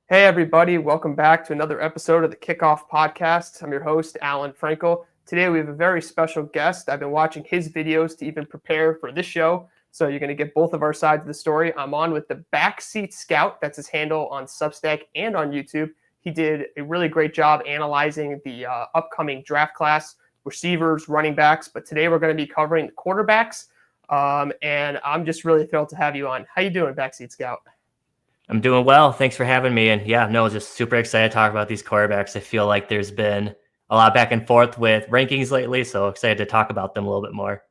Hey, everybody. Welcome back to another episode of the Kickoff Podcast. I'm your host, Alan Frankel. Today, we have a very special guest. I've been watching his videos to even prepare for this show. So you're going to get both of our sides of the story. I'm on with the Backseat Scout. That's his handle on Substack and on YouTube. He did a really great job analyzing the upcoming draft class, receivers, running backs. But today, we're going to be covering the quarterbacks. And I'm just really thrilled to have you on. How you doing, Backseat Scout? I'm doing well. Thanks for having me. And yeah, no, just super excited to talk about these quarterbacks. I feel like there's been a lot back and forth with rankings lately, so excited to talk about them a little bit more.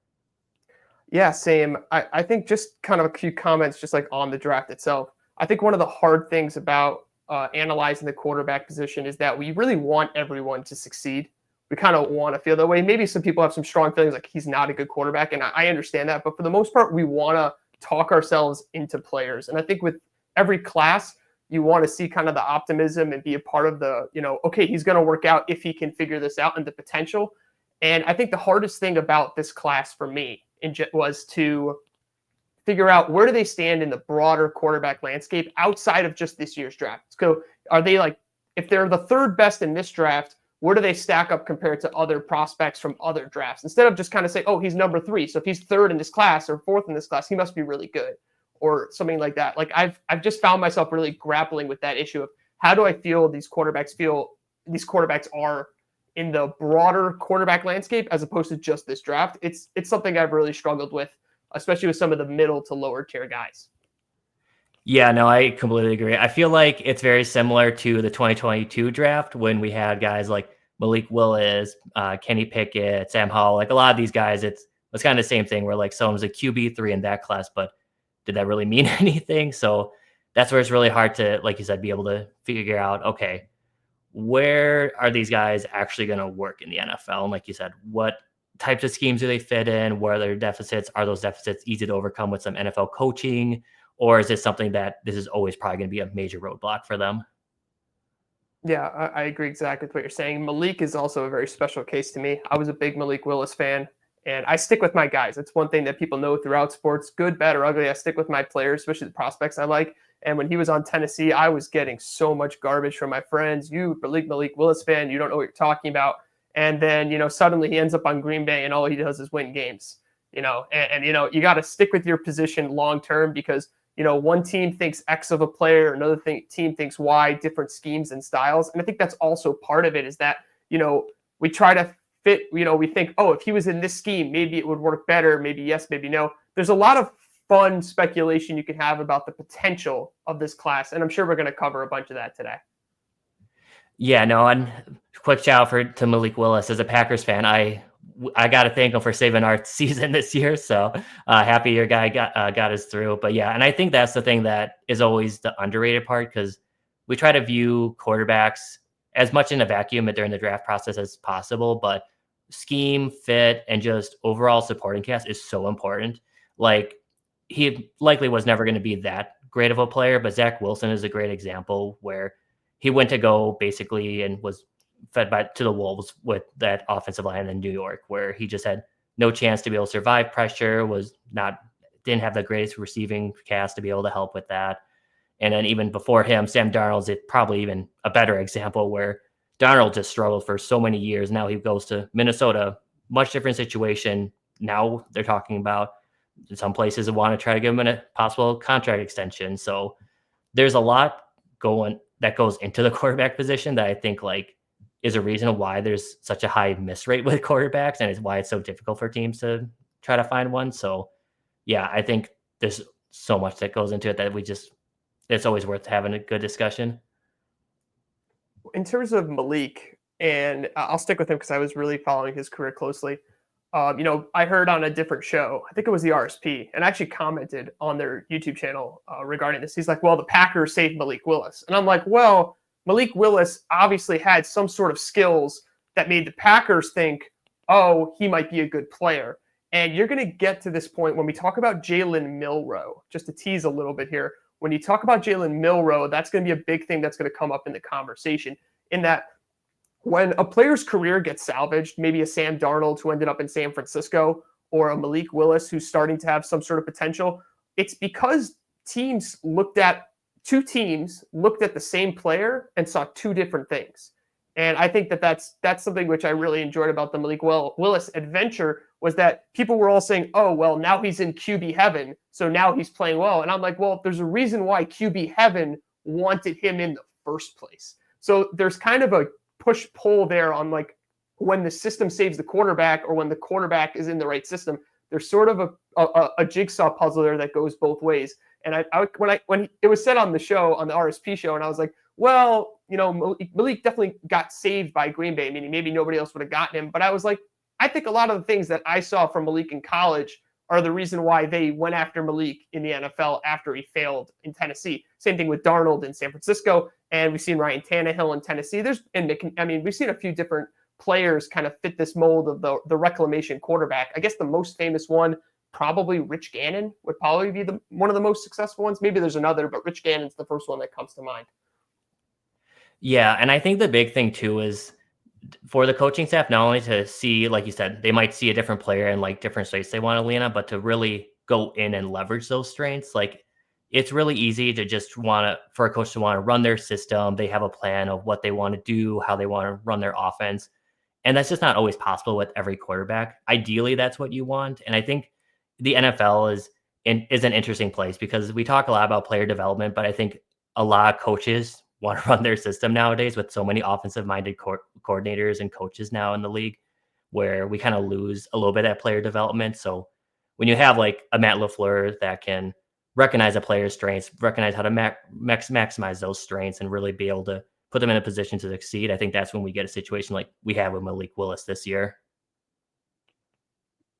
Yeah, same. I think just kind of a few comments just like on the draft itself. I think one of the hard things about analyzing the quarterback position is that we really want everyone to succeed. We kind of want to feel that way. Maybe some people have some strong feelings like he's not a good quarterback, and I understand that. But for the most part, we want to talk ourselves into players. And I think with every class, you want to see kind of the optimism and be a part of the, okay, he's going to work out if he can figure this out and the potential. And I think the hardest thing about this class for me was to figure out where do they stand in the broader quarterback landscape outside of just this year's draft. So are they like, if they're the third best in this draft, where do they stack up compared to other prospects from other drafts? Instead of just kind of say, oh, he's number 3. So if he's third in this class or fourth in this class, he must be really good or something like that. Like I've just found myself really grappling with that issue of how do I feel these quarterbacks are in the broader quarterback landscape as opposed to just this draft. It's something I've really struggled with, especially with some of the middle to lower tier guys. Yeah, no, I completely agree. I feel like it's very similar to the 2022 draft when we had guys like Malik Willis, Kenny Pickett, Sam Howell. Like a lot of these guys, it's kind of the same thing where like someone was a QB3 in that class, but did that really mean anything? So that's where it's really hard to, like you said, be able to figure out, okay, where are these guys actually going to work in the NFL? And like you said, what types of schemes do they fit in? Where are their deficits? Are those deficits easy to overcome with some NFL coaching? Or is it something that this is always probably going to be a major roadblock for them? Yeah, I agree exactly with what you're saying. Malik is also a very special case to me. I was a big Malik Willis fan, and I stick with my guys. It's one thing that people know throughout sports, good, bad, or ugly. I stick with my players, especially the prospects I like. And when he was on Tennessee, I was getting so much garbage from my friends. You, Malik Willis fan, you don't know what you're talking about. And then, suddenly he ends up on Green Bay, and all he does is win games. And you got to stick with your position long term because one team thinks X of a player, another team thinks Y, different schemes and styles. And I think that's also part of it is that, we try to fit, we think, oh, if he was in this scheme, maybe it would work better. Maybe yes, maybe no. There's a lot of fun speculation you can have about the potential of this class. And I'm sure we're going to cover a bunch of that today. Yeah, no, and quick shout out to Malik Willis. As a Packers fan, I got to thank him for saving our season this year. So happy your guy got us through. But yeah, and I think that's the thing that is always the underrated part because we try to view quarterbacks as much in a vacuum during the draft process as possible. But scheme, fit, and just overall supporting cast is so important. Like he likely was never going to be that great of a player, but Zach Wilson is a great example where he went to go basically and was fed to the wolves with that offensive line in New York, where he just had no chance to be able to survive pressure, didn't have the greatest receiving cast to be able to help with that. And then even before him, Sam Darnold's probably even a better example where Darnold just struggled for so many years. Now he goes to Minnesota, much different situation. Now they're talking about some places that want to try to give him a possible contract extension. So there's a lot that goes into the quarterback position that I think like is a reason why there's such a high miss rate with quarterbacks and it's why it's so difficult for teams to try to find one. So yeah, I think there's so much that goes into it that it's always worth having a good discussion. In terms of Malik, and I'll stick with him because I was really following his career closely. I heard on a different show, I think it was the RSP, and actually commented on their YouTube channel regarding this. He's like, well, the Packers saved Malik Willis. And I'm like, well, Malik Willis obviously had some sort of skills that made the Packers think, oh, he might be a good player. And you're going to get to this point when we talk about Jalen Milroe, just to tease a little bit here. When you talk about Jalen Milroe, that's going to be a big thing that's going to come up in the conversation in that when a player's career gets salvaged, maybe a Sam Darnold who ended up in San Francisco or a Malik Willis who's starting to have some sort of potential, it's because teams looked at two teams looked at the same player and saw two different things. And I think that that's something which I really enjoyed about the Malik Willis adventure was that people were all saying, "Oh, well, now he's in QB heaven, so now he's playing well." And I'm like, "Well, there's a reason why QB heaven wanted him in the first place." So there's kind of a push pull there on like when the system saves the quarterback or when the quarterback is in the right system. There's sort of a jigsaw puzzle there that goes both ways. And when it was said on the show, on the RSP show, and I was like, well, Malik definitely got saved by Green Bay, meaning maybe nobody else would have gotten him. But I was like, I think a lot of the things that I saw from Malik in college are the reason why they went after Malik in the NFL after he failed in Tennessee. Same thing with Darnold in San Francisco, and we've seen Ryan Tannehill in Tennessee. We've seen a few different players kind of fit this mold of the reclamation quarterback. I guess the most famous one, probably Rich Gannon, would probably be one of the most successful ones. Maybe there's another, but Rich Gannon's the first one that comes to mind. Yeah, and I think the big thing too is for the coaching staff not only to see, like you said, they might see a different player and like different strengths they want to lean on, but to really go in and leverage those strengths. Like it's really easy to just for a coach to want to run their system. They have a plan of what they want to do, how they want to run their offense. And that's just not always possible with every quarterback. Ideally, that's what you want. And I think the NFL is an interesting place because we talk a lot about player development, but I think a lot of coaches want to run their system nowadays with so many offensive-minded coordinators and coaches now in the league, where we kind of lose a little bit of player development. So when you have like a Matt LaFleur that can recognize a player's strengths, recognize how to maximize those strengths, and really be able to put them in a position to succeed, I think that's when we get a situation like we have with Malik Willis this year.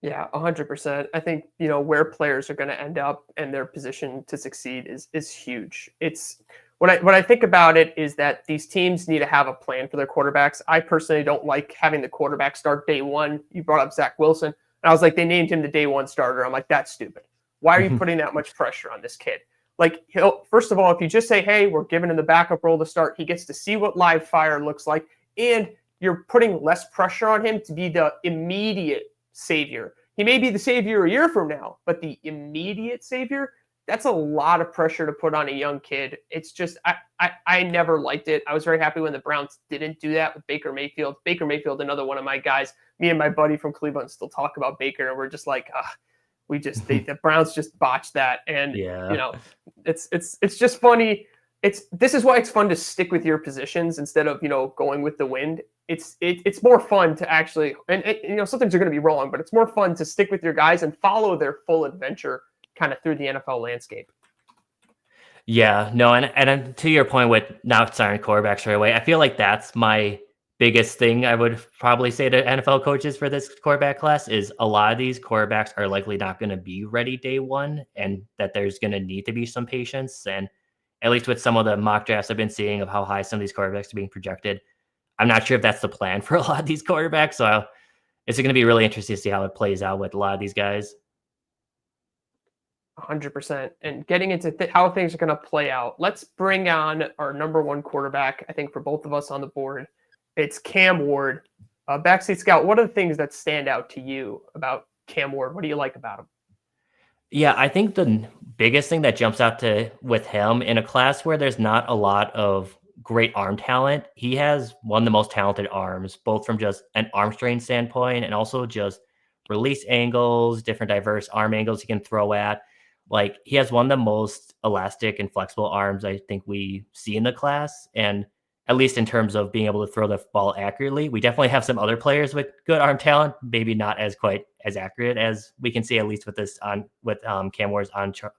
Yeah, 100%. I think, where players are going to end up and their position to succeed is huge. It's what I think about it is that these teams need to have a plan for their quarterbacks. I personally don't like having the quarterback start day one. You brought up Zach Wilson, and I was like, they named him the day one starter. I'm like, that's stupid. Why are you putting that much pressure on this kid? Like, first of all, if you just say, hey, we're giving him the backup role to start, he gets to see what live fire looks like, and you're putting less pressure on him to be the immediate savior. He may be the savior a year from now, but the immediate savior, that's a lot of pressure to put on a young kid. It's just, I never liked it. I was very happy when the Browns didn't do that with Baker Mayfield. Baker Mayfield, another one of my guys. Me and my buddy from Cleveland still talk about Baker, and we're just like, the Browns just botched that. And, Yeah. It's just funny. This is why it's fun to stick with your positions instead of, going with the wind. It's more fun to actually, and some things are going to be wrong, but it's more fun to stick with your guys and follow their full adventure kind of through the NFL landscape. Yeah, no, and to your point with not starting quarterbacks right away, I feel like that's my biggest thing I would probably say to NFL coaches for this quarterback class is a lot of these quarterbacks are likely not going to be ready day one, and that there's going to need to be some patience. And at least with some of the mock drafts I've been seeing of how high some of these quarterbacks are being projected, I'm not sure if that's the plan for a lot of these quarterbacks. So it's going to be really interesting to see how it plays out with a lot of these guys. 100%. And getting into how things are going to play out, let's bring on our number one quarterback, I think, for both of us on the board. It's Cam Ward. Backseat Scout, what are the things that stand out to you about Cam Ward? What do you like about him? Yeah, I think the biggest thing that jumps out with him in a class where there's not a lot of great arm talent, he has one of the most talented arms, both from just an arm strength standpoint and also just release angles, different diverse arm angles he can throw at. Like he has one of the most elastic and flexible arms I think we see in the class. And at least in terms of being able to throw the ball accurately, we definitely have some other players with good arm talent, maybe not as quite as accurate as we can see, at least with this Cam Ward's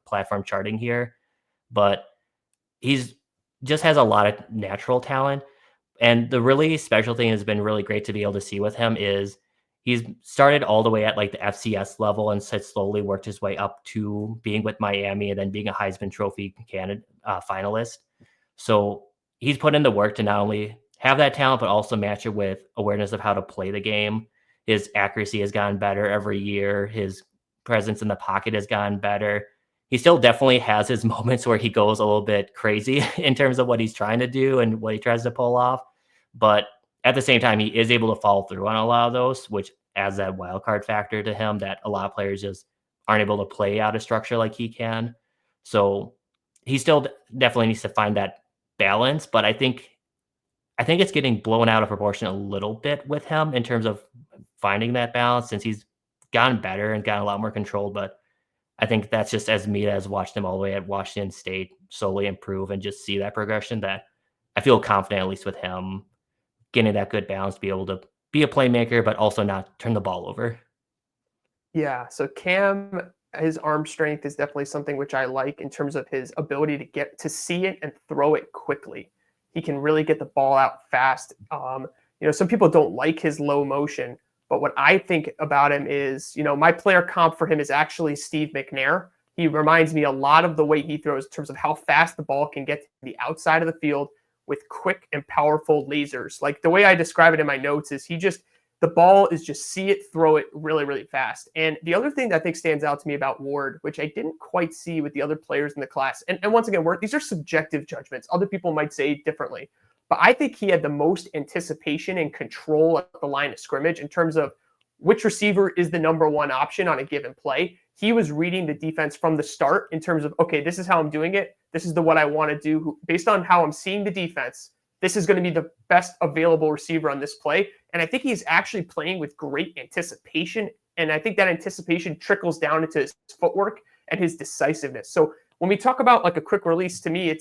platform charting here. But he's just has a lot of natural talent. And the really special thing has been really great to be able to see with him is he's started all the way at like the FCS level and slowly worked his way up to being with Miami and then being a Heisman Trophy finalist. So he's put in the work to not only have that talent, but also match it with awareness of how to play the game. His accuracy has gotten better every year. His presence in the pocket has gotten better. He still definitely has his moments where he goes a little bit crazy in terms of what he's trying to do and what he tries to pull off. But at the same time, he is able to follow through on a lot of those, which adds that wild card factor to him that a lot of players just aren't able to play out of structure like he can. So he still definitely needs to find that balance, but I think it's getting blown out of proportion a little bit with him in terms of finding that balance since he's gotten better and gotten a lot more controlled. But I think that's just as me as watched him all the way at Washington State slowly improve and just see that progression that I feel confident, at least with him, getting that good balance to be able to be a playmaker, but also not turn the ball over. Yeah, so Cam, his arm strength is definitely something which I like in terms of his ability to get to see it and throw it quickly. He can really get the ball out fast. Some people don't like his low motion, but what I think about him is, my player comp for him is actually Steve McNair. He reminds me a lot of the way he throws in terms of how fast the ball can get to the outside of the field with quick and powerful lasers. Like the way I describe it in my notes is the ball is just see it, throw it really, really fast. And the other thing that I think stands out to me about Ward, which I didn't quite see with the other players in the class, and once again, these are subjective judgments. Other people might say differently. But I think he had the most anticipation and control at the line of scrimmage in terms of which receiver is the number one option on a given play. He was reading the defense from the start in terms of, okay, this is how I'm doing it. This is what I want to do. Based on how I'm seeing the defense, this is going to be the best available receiver on this play. And I think he's actually playing with great anticipation. And I think that anticipation trickles down into his footwork and his decisiveness. So when we talk about like a quick release, to me,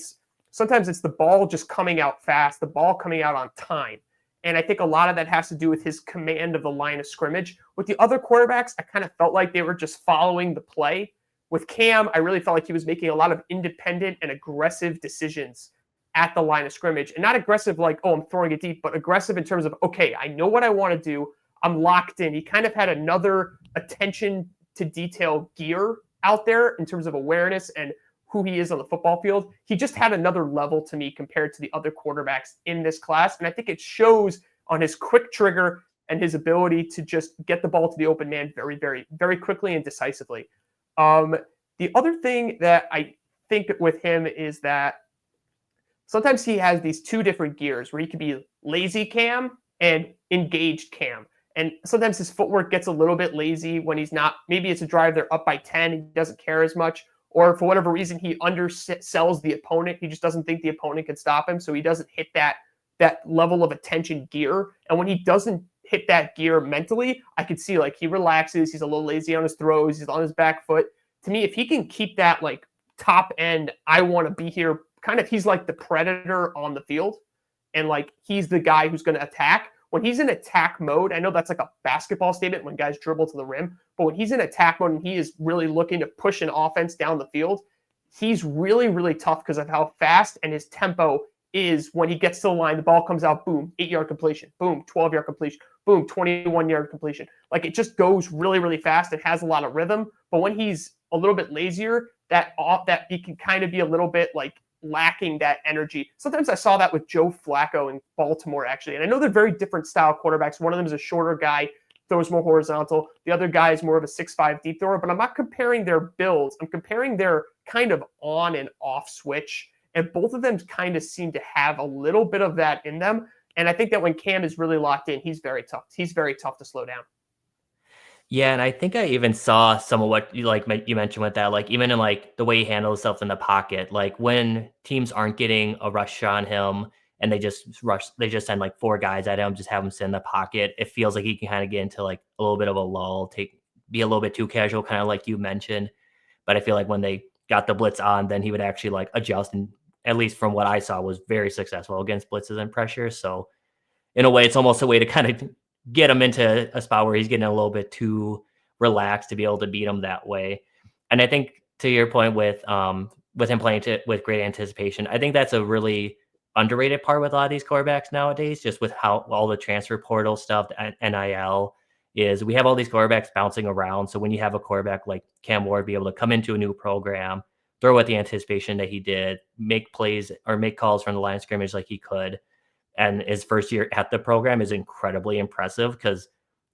sometimes it's the ball just coming out fast, the ball coming out on time. And I think a lot of that has to do with his command of the line of scrimmage. With the other quarterbacks, I kind of felt like they were just following the play. With Cam, I really felt like he was making a lot of independent and aggressive decisions at the line of scrimmage. And not aggressive like, oh, I'm throwing it deep, but aggressive in terms of, okay, I know what I want to do. I'm locked in. He kind of had another attention to detail gear out there in terms of awareness and who he is on the football field. He just had another level to me compared to the other quarterbacks in this class. And I think it shows on his quick trigger and his ability to just get the ball to the open man very, very, very quickly and decisively. The other thing that I think with him is that sometimes he has these two different gears where he can be lazy Cam and engaged Cam. And sometimes his footwork gets a little bit lazy when he's not, maybe it's a drive, they're up by 10, he doesn't care as much. Or for whatever reason, he undersells the opponent. He just doesn't think the opponent can stop him. So he doesn't hit that level of attention gear. And when he doesn't hit that gear mentally, I could see like he relaxes. He's a little lazy on his throws. He's on his back foot. To me, if he can keep that like top end, I want to be here, kind of, he's like the predator on the field. And like he's the guy who's going to attack. When he's in attack mode, I know that's like a basketball statement when guys dribble to the rim, but when he's in attack mode and he is really looking to push an offense down the field, he's really, really tough because of how fast and his tempo is. When he gets to the line, the ball comes out, boom, 8-yard completion, boom, 12-yard completion, boom, 21-yard completion. Like it just goes really, really fast. It has a lot of rhythm. But when he's a little bit lazier, that he can kind of be a little bit like lacking that energy. Sometimes I saw that with Joe Flacco in Baltimore, actually. And I know they're very different style quarterbacks. One of them is a shorter guy, throws more horizontal. The other guy is more of a 6'5" deep thrower. But I'm not comparing their builds. I'm comparing their kind of on and off switch. And both of them kind of seem to have a little bit of that in them. And I think that when Cam is really locked in, he's very tough. He's very tough to slow down. Yeah, and I think I even saw some of what you mentioned with that, like even in like the way he handles himself in the pocket, like when teams aren't getting a rush on him and they just send like four guys at him, just have him sit in the pocket. It feels like he can kind of get into like a little bit of a lull, be a little bit too casual, kind of like you mentioned. But I feel like when they got the blitz on, then he would actually like adjust, and at least from what I saw, was very successful against blitzes and pressure. So in a way, it's almost a way to kind of get him into a spot where he's getting a little bit too relaxed to be able to beat him that way. And I think to your point with him playing with great anticipation, I think that's a really underrated part with a lot of these quarterbacks nowadays, just with how all the transfer portal stuff, the NIL, is we have all these quarterbacks bouncing around. So when you have a quarterback like Cam Ward be able to come into a new program, throw with the anticipation that he did, make plays or make calls from the line of scrimmage like he could, and his first year at the program is incredibly impressive because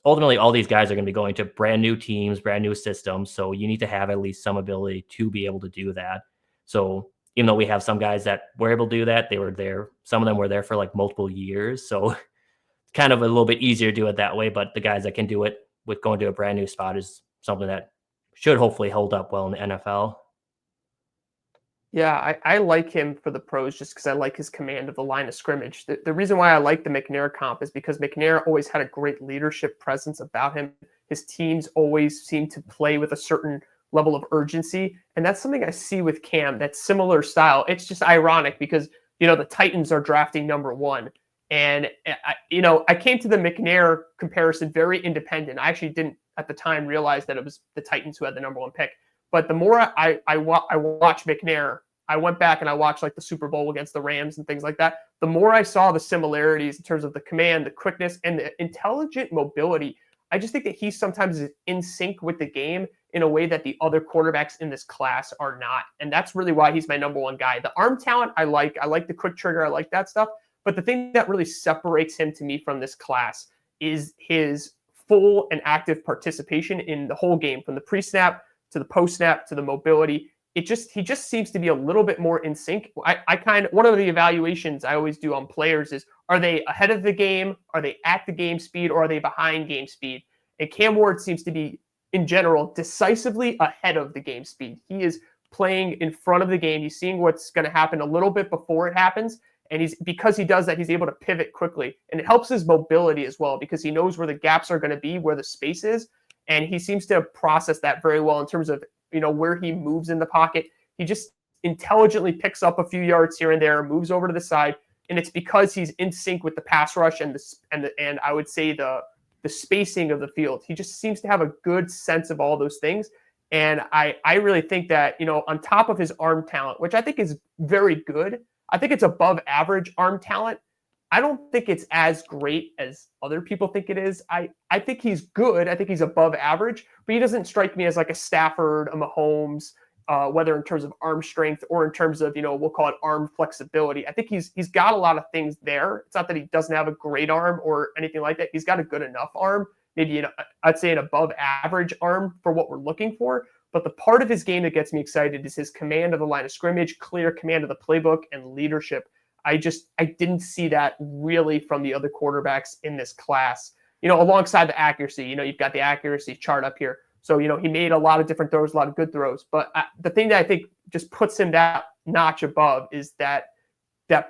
ultimately all these guys are going to be going to brand new teams, brand new systems. So you need to have at least some ability to be able to do that. So even though we have some guys that were able to do that, they were there. Some of them were there for like multiple years. So it's kind of a little bit easier to do it that way. But the guys that can do it with going to a brand new spot is something that should hopefully hold up well in the NFL. Yeah, I like him for the pros just because I like his command of the line of scrimmage. The reason why I like the McNair comp is because McNair always had a great leadership presence about him. His teams always seem to play with a certain level of urgency. And that's something I see with Cam, that similar style. It's just ironic because, the Titans are drafting number one. And, I came to the McNair comparison very independent. I actually didn't at the time realize that it was the Titans who had the number one pick. But the more I watch McNair, I went back and I watched like the Super Bowl against the Rams and things like that. The more I saw the similarities in terms of the command, the quickness, and the intelligent mobility, I just think that he sometimes is in sync with the game in a way that the other quarterbacks in this class are not. And that's really why he's my number one guy. The arm talent, I like. I like the quick trigger. I like that stuff. But the thing that really separates him to me from this class is his full and active participation in the whole game, from the pre-snap to the post snap to the mobility. He just seems to be a little bit more in sync. One of the evaluations I always do on players is, are they ahead of the game? Are they at the game speed, or are they behind game speed? And Cam Ward seems to be, in general, decisively ahead of the game speed. He is playing in front of the game. He's seeing what's going to happen a little bit before it happens. And because he does that, he's able to pivot quickly. And it helps his mobility as well, because he knows where the gaps are going to be, where the space is. And he seems to process that very well in terms of, where he moves in the pocket. He just intelligently picks up a few yards here and there, moves over to the side. And it's because he's in sync with the pass rush and I would say the spacing of the field. He just seems to have a good sense of all those things. And I really think that, on top of his arm talent, which I think is very good, I think it's above average arm talent. I don't think it's as great as other people think it is. I think he's good. I think he's above average, but he doesn't strike me as like a Stafford, a Mahomes, whether in terms of arm strength or in terms of, we'll call it arm flexibility. I think he's got a lot of things there. It's not that he doesn't have a great arm or anything like that. He's got a good enough arm, maybe I'd say an above average arm for what we're looking for. But the part of his game that gets me excited is his command of the line of scrimmage, clear command of the playbook, and leadership. I didn't see that really from the other quarterbacks in this class, alongside the accuracy. You've got the accuracy chart up here. So, he made a lot of different throws, a lot of good throws. But the thing that I think just puts him that notch above is that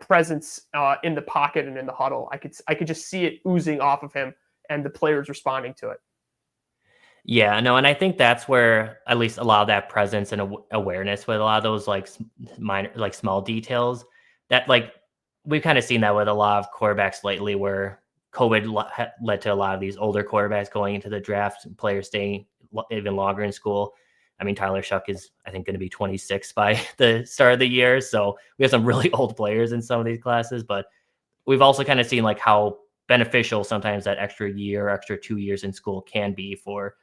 presence in the pocket and in the huddle. I could just see it oozing off of him and the players responding to it. Yeah, no, and I think that's where at least a lot of that presence and awareness with a lot of those like minor, like small details that like we've kind of seen that with a lot of quarterbacks lately, where COVID led to a lot of these older quarterbacks going into the draft, and players staying even longer in school. I mean, Tyler Shuck is, I think, going to be 26 by the start of the year. So we have some really old players in some of these classes, but we've also kind of seen like how beneficial sometimes that extra year, extra 2 years in school can be for,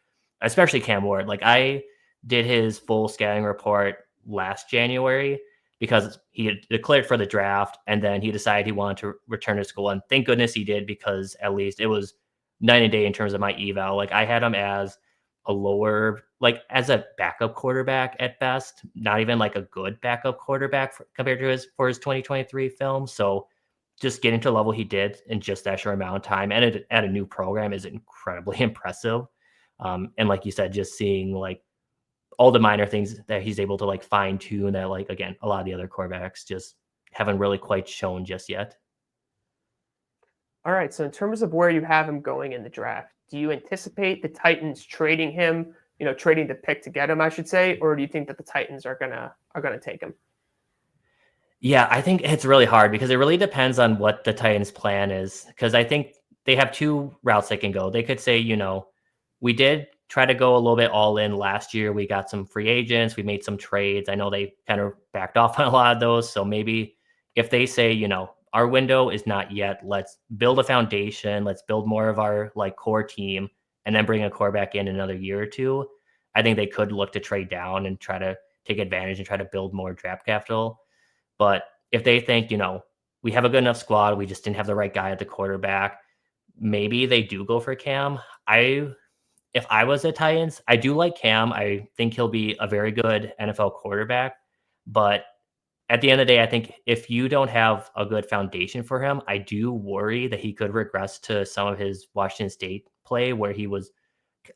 especially Cam Ward. Like I did his full scouting report last January because he had declared for the draft, and then he decided he wanted to return to school. And thank goodness he did, because at least it was night and day in terms of my eval. Like I had him as a lower, like as a backup quarterback at best, not even like a good backup quarterback compared to his 2023 film. So just getting to the level he did in just that short amount of time and at a new program is incredibly impressive. And like you said, just seeing like all the minor things that he's able to like fine tune that, like, again, a lot of the other quarterbacks just haven't really quite shown just yet. All right. So in terms of where you have him going in the draft, do you anticipate the Titans trading him, trading the pick to get him, I should say, or do you think that the Titans are gonna take him? Yeah, I think it's really hard because it really depends on what the Titans' plan is. Because I think they have two routes they can go. They could say, we did try to go a little bit all in last year. We got some free agents. We made some trades. I know they kind of backed off on a lot of those. So maybe if they say, our window is not yet, let's build a foundation. Let's build more of our like core team and then bring a quarterback in another year or two. I think they could look to trade down and try to take advantage and try to build more draft capital. But if they think, we have a good enough squad, we just didn't have the right guy at the quarterback, maybe they do go for Cam. If I was the Titans, I do like Cam. I think he'll be a very good NFL quarterback. But at the end of the day, I think if you don't have a good foundation for him, I do worry that he could regress to some of his Washington State play, where he was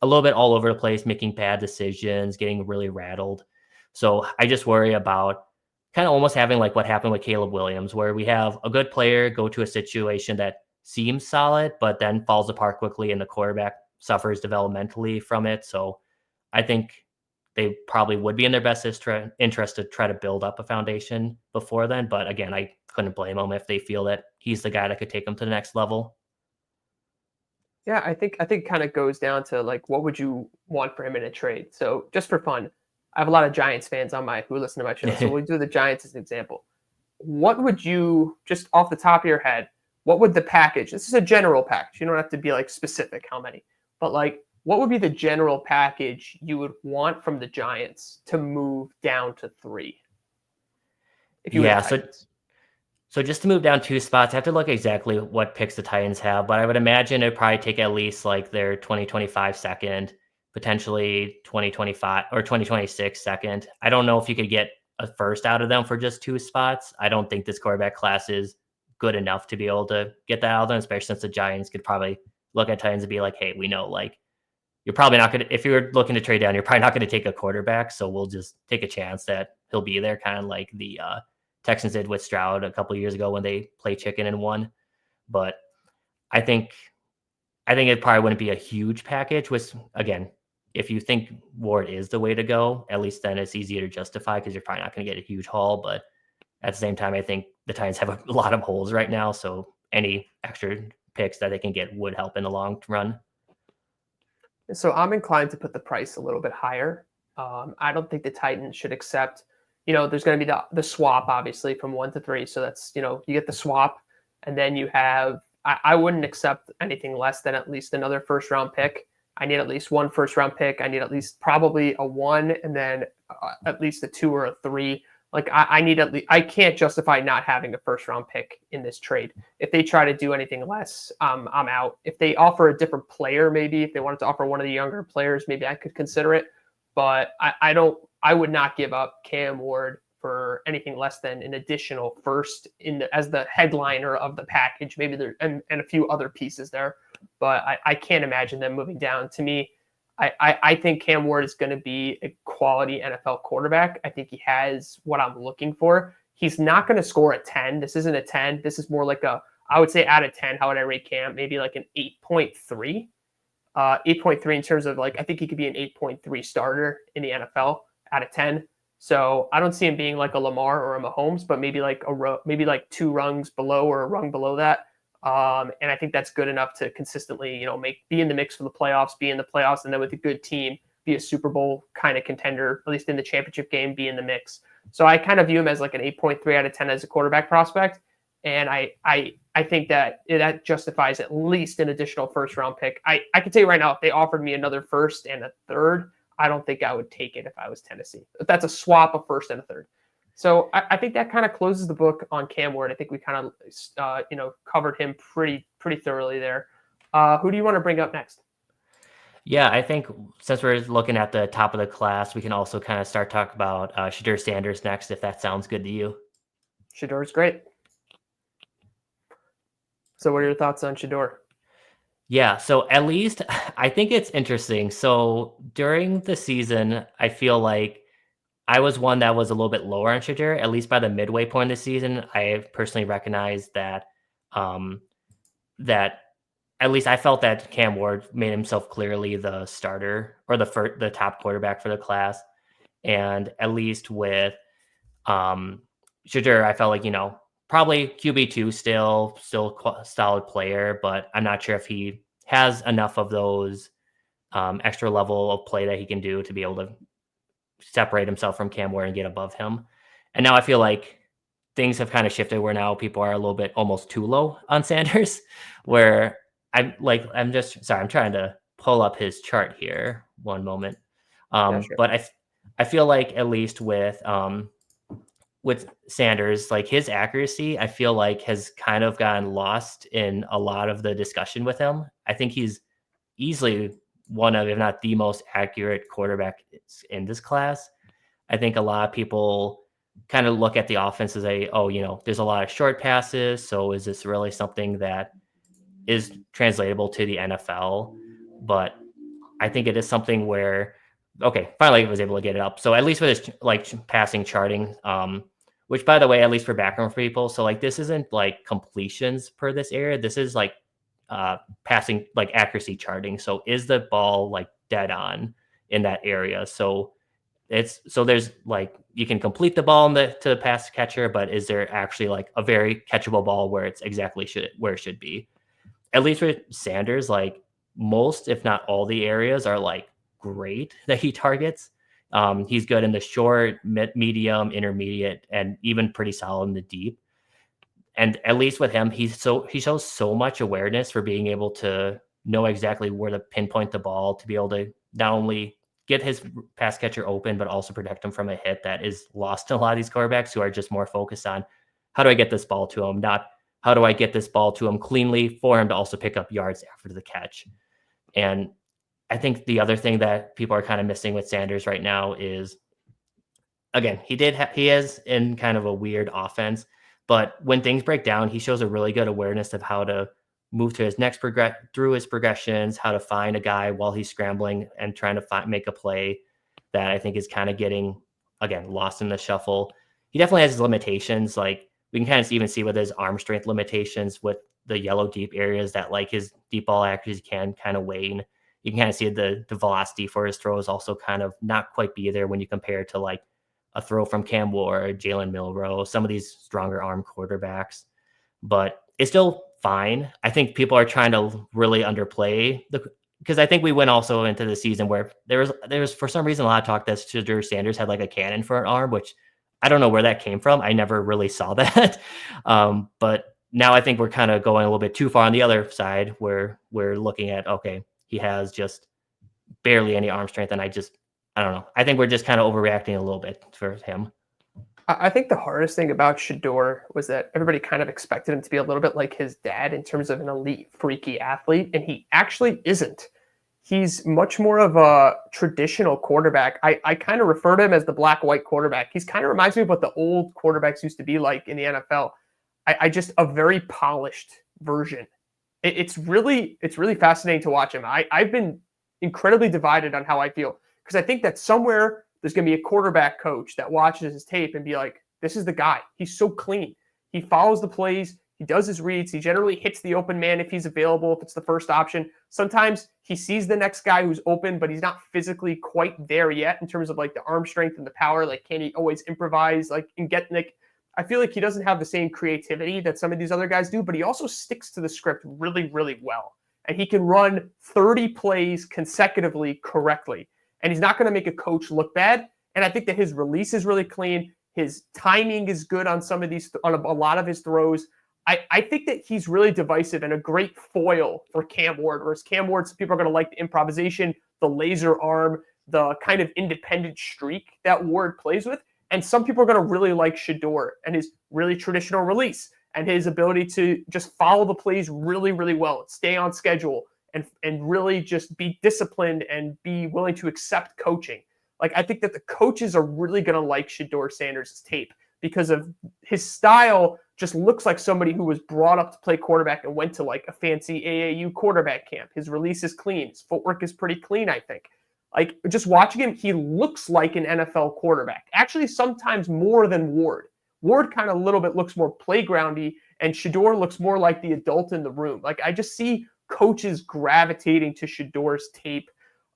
a little bit all over the place, making bad decisions, getting really rattled. So I just worry about kind of almost having like what happened with Caleb Williams, where we have a good player go to a situation that seems solid, but then falls apart quickly and the quarterback suffers developmentally from it. So I think they probably would be in their best interest to try to build up a foundation before then. But again, I couldn't blame them if they feel that he's the guy that could take them to the next level. Yeah, I think kind of goes down to like what would you want for him in a trade. So just for fun, I have a lot of Giants fans on my who listen to my show. So we'll do the Giants as an example. What would you just off the top of your head, what would the package? This is a general package. You don't have to be like specific how many, but like what would be the general package you would want from the Giants to move down to 3 if you were the Yeah, Titans? so just to move down 2 spots, I have to look exactly what picks the Titans have, but I would imagine it'd probably take at least like their 2025 second, potentially 2025 or 2026 second. I don't know if you could get a first out of them for just 2 spots. I don't think this quarterback class is good enough to be able to get that out of them, especially since the Giants could probably look at Titans and be like, hey, we know like you're probably not going to, if you're looking to trade down, you're probably not going to take a quarterback. So we'll just take a chance that he'll be there, kind of like the Texans did with Stroud a couple of years ago when they play chicken and won. But I think it probably wouldn't be a huge package. Which again, if you think Ward is the way to go, at least then it's easier to justify because you're probably not going to get a huge haul. But at the same time, I think the Titans have a lot of holes right now, so any extra picks that they can get would help in the long run. So I'm inclined to put the price a little bit higher. I don't think the Titans should accept. There's going to be the swap obviously from 1 to 3. So that's you get the swap, and then you have. I wouldn't accept anything less than at least another first round pick. I need at least one first round pick. I need at least probably a 1, and then at least a 2 or a 3. Like I need at least. I can't justify not having a first round pick in this trade. If they try to do anything less, I'm out. If they offer a different player, maybe if they wanted to offer one of the younger players, maybe I could consider it. But I don't. I would not give up Cam Ward for anything less than an additional first as the headliner of the package. Maybe there and a few other pieces there, but I can't imagine them moving down. To me, I think Cam Ward is going to be a quality NFL quarterback. I think he has what I'm looking for. He's not going to score a 10. This isn't a 10. This is more like I would say out of 10, how would I rate Cam? Maybe like an 8.3. 8.3 in terms of like, I think he could be an 8.3 starter in the NFL out of 10. So I don't see him being like a Lamar or a Mahomes, but maybe like maybe like 2 rungs below or a rung below that. And I think that's good enough to consistently, be in the mix for the playoffs, and then with a good team, be a Super Bowl kind of contender, at least in the championship game, be in the mix. So I kind of view him as like an 8.3 out of 10 as a quarterback prospect. And I think that justifies at least an additional first round pick. I can tell you right now, if they offered me another first and a third, I don't think I would take it if I was Tennessee. But that's a swap of first and a third. So I think that kind of closes the book on Cam Ward. I think we kind of covered him pretty thoroughly there. Who do you want to bring up next? Yeah, I think since we're looking at the top of the class, we can also kind of start talking about Shadeur Sanders next, if that sounds good to you. Shadeur is great. So what are your thoughts on Shadeur? Yeah, so at least I think it's interesting. So during the season, I feel like I was one that was a little bit lower on Shadeur. At least by the midway point of the season, I personally recognized that um, that at least I felt that Cam Ward made himself clearly the starter or the top quarterback for the class, and at least with Shadeur, I felt like probably QB2 still solid player, but I'm not sure if he has enough of those extra level of play that he can do to be able to separate himself from Cam Ward and get above him. And now I feel like things have kind of shifted where now people are a little bit almost too low on Sanders, where I'm just sorry, I'm trying to pull up his chart here. One moment. Yeah, sure. But I feel like at least with Sanders, like his accuracy, I feel like has kind of gotten lost in a lot of the discussion with him. I think he's easily one of, if not the most accurate quarterback in this class. I think a lot of people kind of look at the offense as there's a lot of short passes. So is this really something that is translatable to the NFL? But I think it is something where, okay, finally I was able to get it up. So at least with his passing charting, which by the way, at least for background for people, so like this isn't like completions per this area. This is like passing like accuracy charting. So is the ball like dead on in that area? So there's like you can complete the ball to the pass catcher, but is there actually like a very catchable ball where it's exactly where it should be? At least with Sanders, like most, if not all the areas are like great that he targets. He's good in the short, medium, intermediate, and even pretty solid in the deep. And at least with him, he shows so much awareness for being able to know exactly where to pinpoint the ball, to be able to not only get his pass catcher open, but also protect him from a hit that is lost to a lot of these quarterbacks who are just more focused on how do I get this ball to him, not how do I get this ball to him cleanly for him to also pick up yards after the catch. And I think the other thing that people are kind of missing with Sanders right now is, again, he is in kind of a weird offense, but when things break down, he shows a really good awareness of how to move to his next through his progressions, how to find a guy while he's scrambling and trying to make a play that I think is kind of getting, again, lost in the shuffle. He definitely has his limitations. Like we can kind of even see with his arm strength limitations with the yellow deep areas that like his deep ball accuracy can kind of wane. You can kind of see the velocity for his throws also kind of not quite be there when you compare to like a throw from Cam Ward, Jalen Milroe, some of these stronger arm quarterbacks. But it's still fine. I think people are trying to really underplay because I think we went also into the season where there was for some reason a lot of talk that Shadeur Sanders had like a cannon for an arm, which I don't know where that came from. I never really saw that. But now I think we're kind of going a little bit too far on the other side where we're looking at, okay, he has just barely any arm strength. And I don't know. I think we're just kind of overreacting a little bit for him. I think the hardest thing about Shadeur was that everybody kind of expected him to be a little bit like his dad in terms of an elite, freaky athlete, and he actually isn't. He's much more of a traditional quarterback. I kind of refer to him as the black-white quarterback. He's kind of reminds me of what the old quarterbacks used to be like in the NFL. I just a very polished version. It's really fascinating to watch him. I've been incredibly divided on how I feel because I think that somewhere there's going to be a quarterback coach that watches his tape and be like, this is the guy. He's so clean. He follows the plays. He does his reads. He generally hits the open man if he's available, if it's the first option. Sometimes he sees the next guy who's open, but he's not physically quite there yet in terms of like the arm strength and the power. Like, can he always improvise? Like, and get like, I feel like he doesn't have the same creativity that some of these other guys do, but he also sticks to the script really, really well. And he can run 30 plays consecutively correctly. And he's not going to make a coach look bad. And I think that his release is really clean. His timing is good on some of these, on a lot of his throws. I think that he's really divisive and a great foil for Cam Ward, whereas Cam Ward, some people are going to like the improvisation, the laser arm, the kind of independent streak that Ward plays with. And some people are going to really like Shadeur and his really traditional release and his ability to just follow the plays really, really well, stay on schedule, and really just be disciplined and be willing to accept coaching. Like, I think that the coaches are really going to like Shadeur Sanders' tape because of his style just looks like somebody who was brought up to play quarterback and went to like a fancy AAU quarterback camp. His release is clean. His footwork is pretty clean, I think. Like, just watching him, he looks like an NFL quarterback. Actually, sometimes more than Ward. Ward kind of a little bit looks more playgroundy, and Shadeur looks more like the adult in the room. Like, I just see coaches gravitating to Shadeur's tape.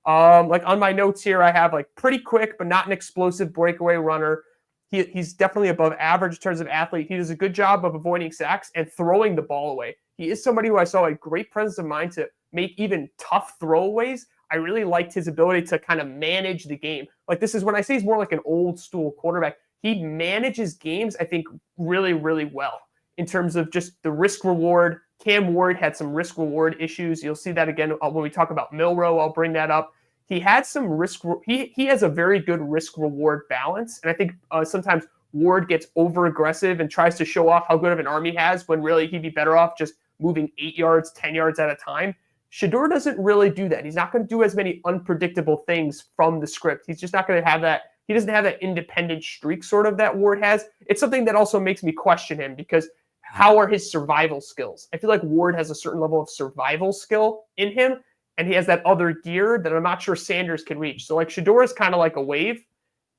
Like on my notes here, I have like pretty quick, but not an explosive breakaway runner. He's definitely above average in terms of athlete. He does a good job of avoiding sacks and throwing the ball away. He is somebody who I saw a great presence of mind to make even tough throwaways. I really liked his ability to kind of manage the game. Like, this is when I say he's more like an old school quarterback. He manages games, I think, really, really well in terms of just the risk reward. Cam Ward had some risk reward issues. You'll see that again when we talk about Milroe. I'll bring that up. He had some risk. He has a very good risk reward balance. And I think sometimes Ward gets over aggressive and tries to show off how good of an arm he has when really he'd be better off just moving 8 yards, 10 yards at a time. Shadeur doesn't really do that. He's not going to do as many unpredictable things from the script. He's just not going to have that. He doesn't have that independent streak sort of that Ward has. It's something that also makes me question him because how are his survival skills? I feel like Ward has a certain level of survival skill in him, and he has that other gear that I'm not sure Sanders can reach. So like Shadeur is kind of like a wave,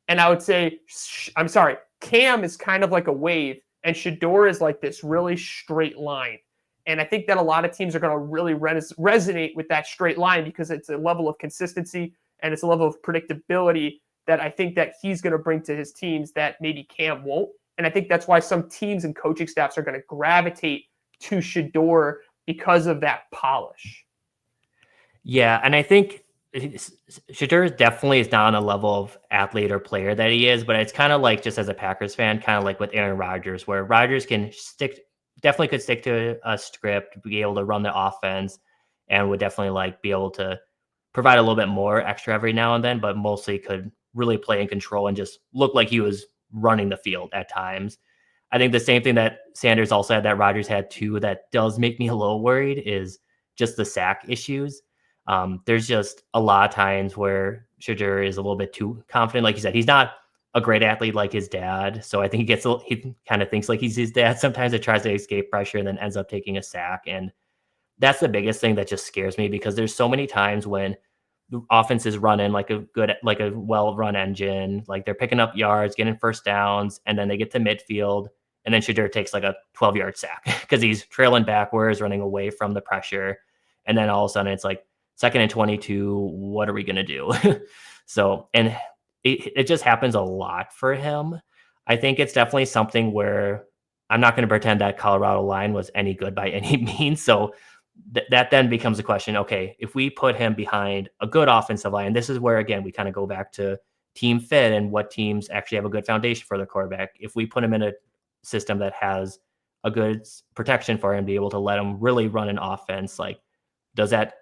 and I would say, Cam is kind of like a wave, and Shadeur is like this really straight line. And I think that a lot of teams are going to really resonate with that straight line because it's a level of consistency and it's a level of predictability that I think that he's going to bring to his teams that maybe Cam won't. And I think that's why some teams and coaching staffs are going to gravitate to Shadeur because of that polish. Yeah, and I think Shadeur definitely is not on a level of athlete or player that he is, but it's kind of like, just as a Packers fan, kind of like with Aaron Rodgers, where Rodgers definitely could stick to a script, be able to run the offense, and would definitely like be able to provide a little bit more extra every now and then, but mostly could really play in control and just look like he was running the field at times. I think the same thing that Sanders also had that Rodgers had too, that does make me a little worried, is just the sack issues. There's just a lot of times where Shadeur is a little bit too confident. Like you said, he's not a great athlete like his dad. So I think he kind of thinks like he's his dad. Sometimes it tries to escape pressure and then ends up taking a sack. And that's the biggest thing that just scares me, because there's so many times when the offense is running like a well-run engine, like they're picking up yards, getting first downs, and then they get to midfield, and then Shadeur takes like a 12-yard sack because he's trailing backwards, running away from the pressure. And then all of a sudden it's like 2nd and 22. What are we going to do? So, and it just happens a lot for him. I think it's definitely something where I'm not going to pretend that Colorado line was any good by any means. So that then becomes a question. Okay, if we put him behind a good offensive line, this is where, again, we kind of go back to team fit and what teams actually have a good foundation for their quarterback. If we put him in a system that has a good protection for him, be able to let him really run an offense, like, does that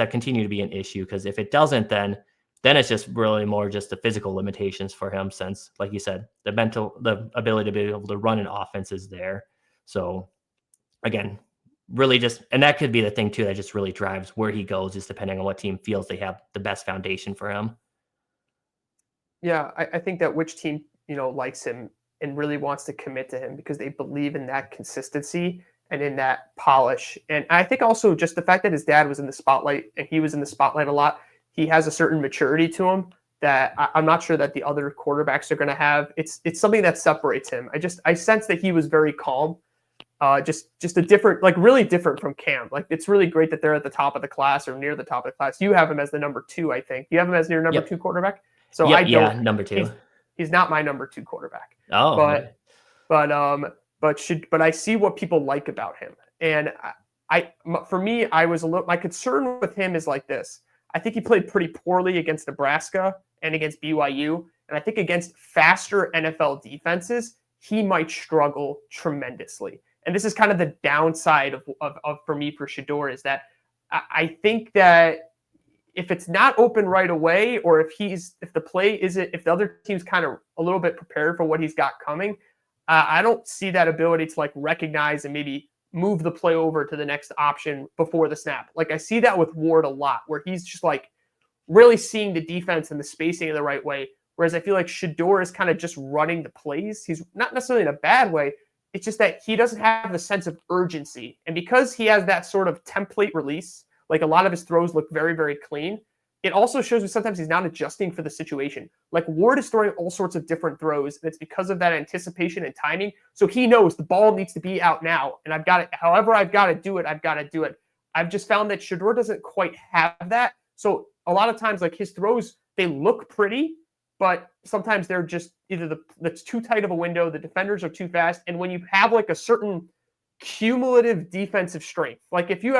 continue to be an issue? Because if it doesn't, then it's just really more just the physical limitations for him, since, like you said, the ability to be able to run an offense is there. So again, really just, and that could be the thing too that just really drives where he goes, is depending on what team feels they have the best foundation for him. Yeah, I think that which team, likes him and really wants to commit to him because they believe in that consistency and in that polish. And I think also just the fact that his dad was in the spotlight and he was in the spotlight a lot, he has a certain maturity to him that I'm not sure that the other quarterbacks are going to have. It's something that separates him. I sense that he was very calm. Just a different, like really different from Cam. Like, it's really great that they're at the top of the class or near the top of the class. You have him as the number 2, I think. You have him as your number 2 quarterback. So yep, I don't. Yeah, number 2. He's not my number 2 quarterback. Oh, but I see what people like about him. And for me, my concern with him is like this. I think he played pretty poorly against Nebraska and against BYU. And I think against faster NFL defenses, he might struggle tremendously. And this is kind of the downside of for me for Shadeur, is that I think that if it's not open right away, or if the other team's kind of a little bit prepared for what he's got coming, I don't see that ability to like recognize and maybe move the play over to the next option before the snap. Like, I see that with Ward a lot, where he's just like really seeing the defense and the spacing in the right way. Whereas I feel like Shadeur is kind of just running the plays. He's not necessarily in a bad way. It's just that he doesn't have the sense of urgency. And because he has that sort of template release, like a lot of his throws look very, very clean, it also shows me sometimes he's not adjusting for the situation. Like, Ward is throwing all sorts of different throws, and it's because of that anticipation and timing. So he knows the ball needs to be out now, and I've got it. However I've got to do it, I've got to do it. I've just found that Shadeur doesn't quite have that. So a lot of times, like, his throws, they look pretty, but sometimes they're just either that's too tight of a window, the defenders are too fast, and when you have like a certain cumulative defensive strength, like if you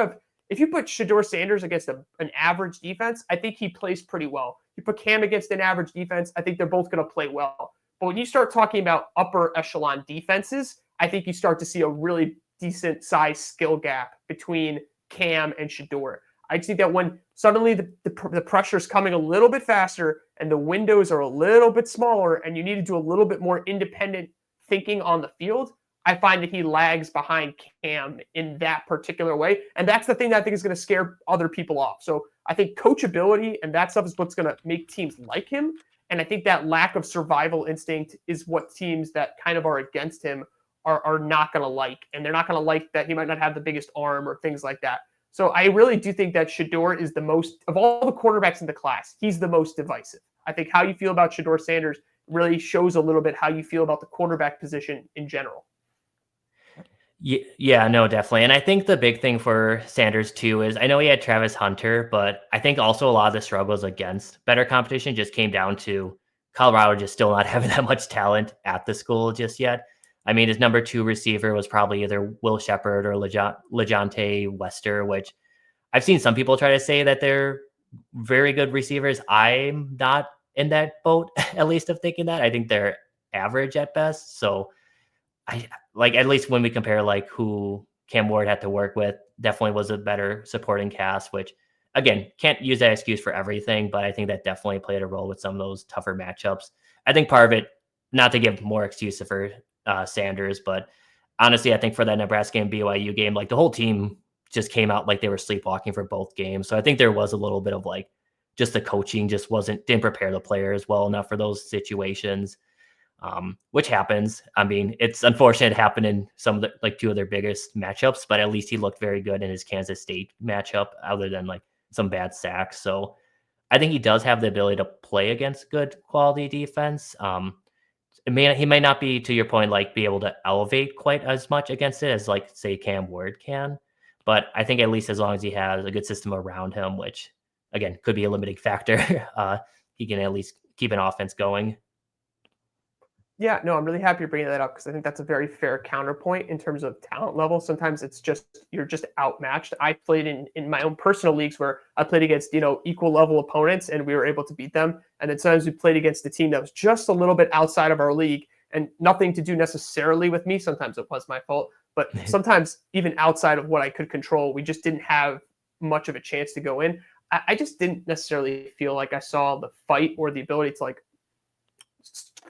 put Shadeur Sanders against an average defense, I think he plays pretty well. You put Cam against an average defense, I think they're both going to play well. But when you start talking about upper echelon defenses, I think you start to see a really decent size skill gap between Cam and Shadeur. I think that when suddenly the pressure is coming a little bit faster and the windows are a little bit smaller and you need to do a little bit more independent thinking on the field, I find that he lags behind Cam in that particular way. And that's the thing that I think is going to scare other people off. So I think coachability and that stuff is what's going to make teams like him. And I think that lack of survival instinct is what teams that kind of are against him are not going to like. And they're not going to like that he might not have the biggest arm or things like that. So I really do think that Shadeur is the most, of all the quarterbacks in the class, he's the most divisive. I think how you feel about Shadeur Sanders really shows a little bit how you feel about the quarterback position in general. Yeah, no, definitely. And I think the big thing for Sanders too is I know he had Travis Hunter, but I think also a lot of the struggles against better competition just came down to Colorado just still not having that much talent at the school just yet. I mean, his number two receiver was probably either Will Shepard or LeJonte Wester, which I've seen some people try to say that they're very good receivers. I'm not in that boat, at least of thinking that. I think they're average at best. So I like at least when we compare like who Cam Ward had to work with, definitely was a better supporting cast, which again, can't use that excuse for everything, but I think that definitely played a role with some of those tougher matchups. I think part of it, not to give more excuse for Sanders, but honestly, I think for that Nebraska and BYU game, like the whole team just came out like they were sleepwalking for both games. So I think there was a little bit of like just the coaching just didn't prepare the players well enough for those situations, which happens. I mean, it's unfortunate it happened in some of the like two of their biggest matchups, but at least he looked very good in his Kansas State matchup, other than like some bad sacks. So I think he does have the ability to play against good quality defense. He may not be, to your point, like be able to elevate quite as much against it as like say Cam Ward can, but I think at least as long as he has a good system around him, which again could be a limiting factor, he can at least keep an offense going. Yeah, no, I'm really happy you're bringing that up because I think that's a very fair counterpoint in terms of talent level. Sometimes it's just you're just outmatched. I played in my own personal leagues where I played against equal level opponents and we were able to beat them. And then sometimes we played against a team that was just a little bit outside of our league and nothing to do necessarily with me. Sometimes it was my fault, but sometimes even outside of what I could control, we just didn't have much of a chance to go in. I just didn't necessarily feel like I saw the fight or the ability to like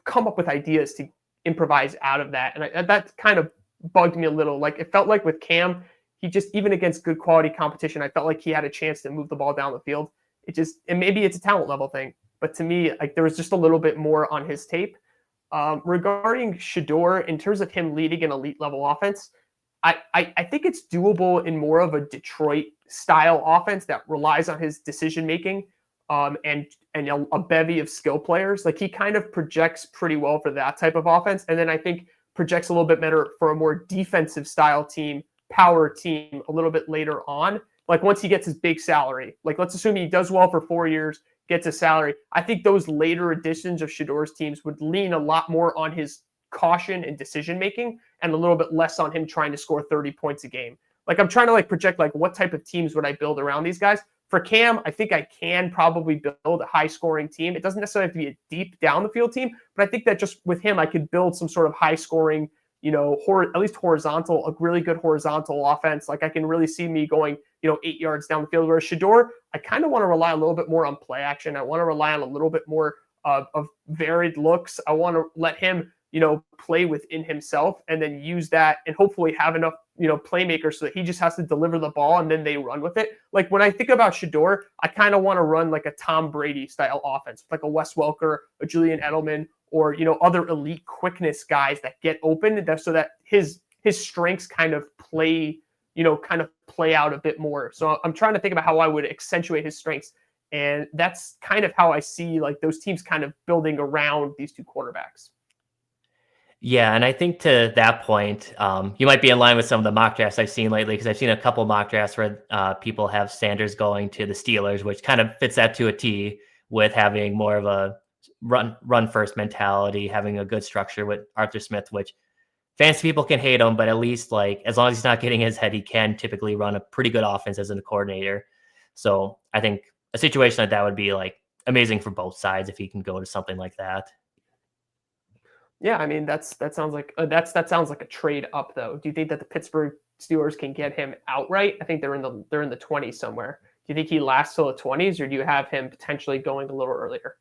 come up with ideas to improvise out of that. And that kind of bugged me a little. Like it felt like with Cam, he just, even against good quality competition, I felt like he had a chance to move the ball down the field. And maybe it's a talent level thing, but to me, like there was just a little bit more on his tape. Regarding Shadeur, in terms of him leading an elite level offense, I think it's doable in more of a Detroit style offense that relies on his decision making, and a bevy of skill players. Like he kind of projects pretty well for that type of offense, and then I think projects a little bit better for a more defensive style team, power team a little bit later on. Like once he gets his big salary, like let's assume he does well for 4 years, gets a salary. I think those later additions of Shadeur's teams would lean a lot more on his caution and decision making and a little bit less on him trying to score 30 points a game. Like I'm trying to like project like what type of teams would I build around these guys. For Cam, I think I can probably build a high scoring team. It doesn't necessarily have to be a deep down the field team, but I think that just with him, I could build some sort of high scoring, at least horizontal, a really good horizontal offense. Like I can really see me going, 8 yards down the field. Whereas Shadeur, I kind of want to rely a little bit more on play action. I want to rely on a little bit more of varied looks. I want to let him, play within himself and then use that and hopefully have enough, playmakers so that he just has to deliver the ball and then they run with it. Like when I think about Shadeur, I kind of want to run like a Tom Brady style offense, like a Wes Welker, a Julian Edelman, or, other elite quickness guys that get open so that his strengths kind of play out a bit more. So I'm trying to think about how I would accentuate his strengths. And that's kind of how I see like those teams kind of building around these two quarterbacks. Yeah, and I think to that point, you might be in line with some of the mock drafts I've seen lately, because I've seen a couple mock drafts where people have Sanders going to the Steelers, which kind of fits that to a T, with having more of a run first mentality, having a good structure with Arthur Smith, which fantasy people can hate him, but at least like as long as he's not getting his head, he can typically run a pretty good offense as a coordinator. So I think a situation like that would be like amazing for both sides if he can go to something like that. Yeah, I mean that sounds like that sounds like a trade up though. Do you think that the Pittsburgh Steelers can get him outright? I think they're in the 20s somewhere. Do you think he lasts till the 20s, or do you have him potentially going a little earlier?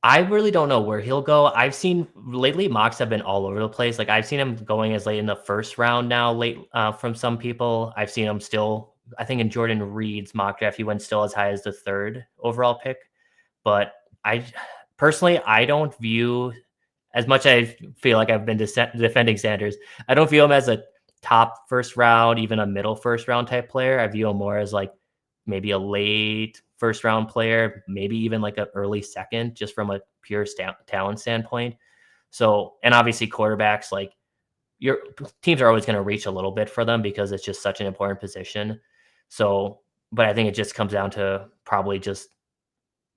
I really don't know where he'll go. I've seen lately mocks have been all over the place. Like I've seen him going as late in the first round now, late from some people. I've seen him still. I think in Jordan Reed's mock draft, he went still as high as the third overall pick. But I personally, I don't view, as much as I feel like I've been defending Sanders, I don't view him as a top first round, even a middle first round type player. I view him more as like maybe a late first round player, maybe even like an early second, just from a pure talent standpoint. So, and obviously quarterbacks, like your teams are always going to reach a little bit for them because it's just such an important position. So, but I think it just comes down to probably just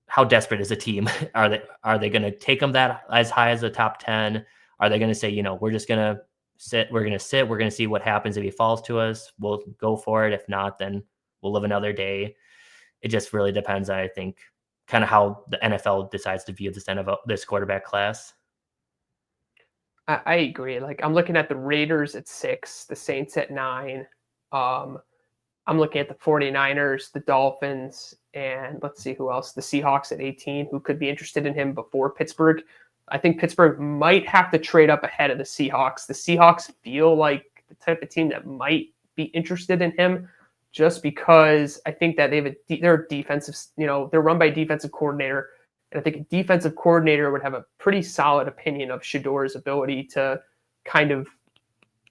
how desperate is a team? Are they going to take them that as high as the top 10? Are they going to say, we're just going to sit, we're going to sit, we're going to see what happens if he falls to us. We'll go for it. If not, then we'll live another day. It just really depends, I think, kind of how the NFL decides to view this quarterback class. I agree. Like I'm looking at the Raiders at 6, the Saints at 9. I'm looking at the 49ers, the Dolphins, and let's see who else. The Seahawks at 18, who could be interested in him before Pittsburgh. I think Pittsburgh might have to trade up ahead of the Seahawks. The Seahawks feel like the type of team that might be interested in him just because I think that they're defensive, they're run by a defensive coordinator. And I think a defensive coordinator would have a pretty solid opinion of Shadeur's ability to kind of,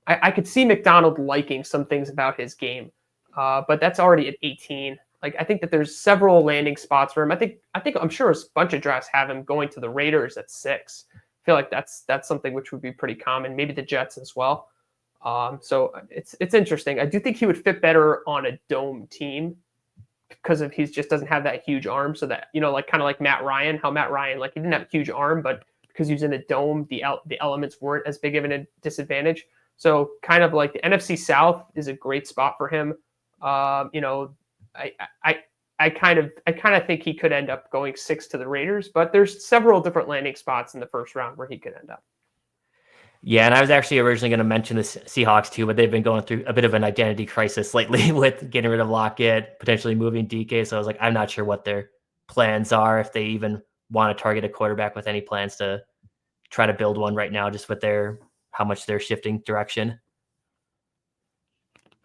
I could see McDonald liking some things about his game. But that's already at 18. Like I think that there's several landing spots for him. I'm sure a bunch of drafts have him going to the Raiders at 6. I feel like that's something which would be pretty common. Maybe the Jets as well. So it's interesting. I do think he would fit better on a dome team because he just doesn't have that huge arm. So that like kind of like Matt Ryan, how Matt Ryan he didn't have a huge arm, but because he was in a dome, the elements weren't as big of a disadvantage. So kind of like the NFC South is a great spot for him. I kind of think he could end up going 6 to the Raiders, but there's several different landing spots in the first round where he could end up. Yeah, and I was actually originally going to mention the Seahawks too, but they've been going through a bit of an identity crisis lately with getting rid of Lockett, potentially moving DK. So I was like, I'm not sure what their plans are, if they even want to target a quarterback with any plans to try to build one right now, just with how much they're shifting direction.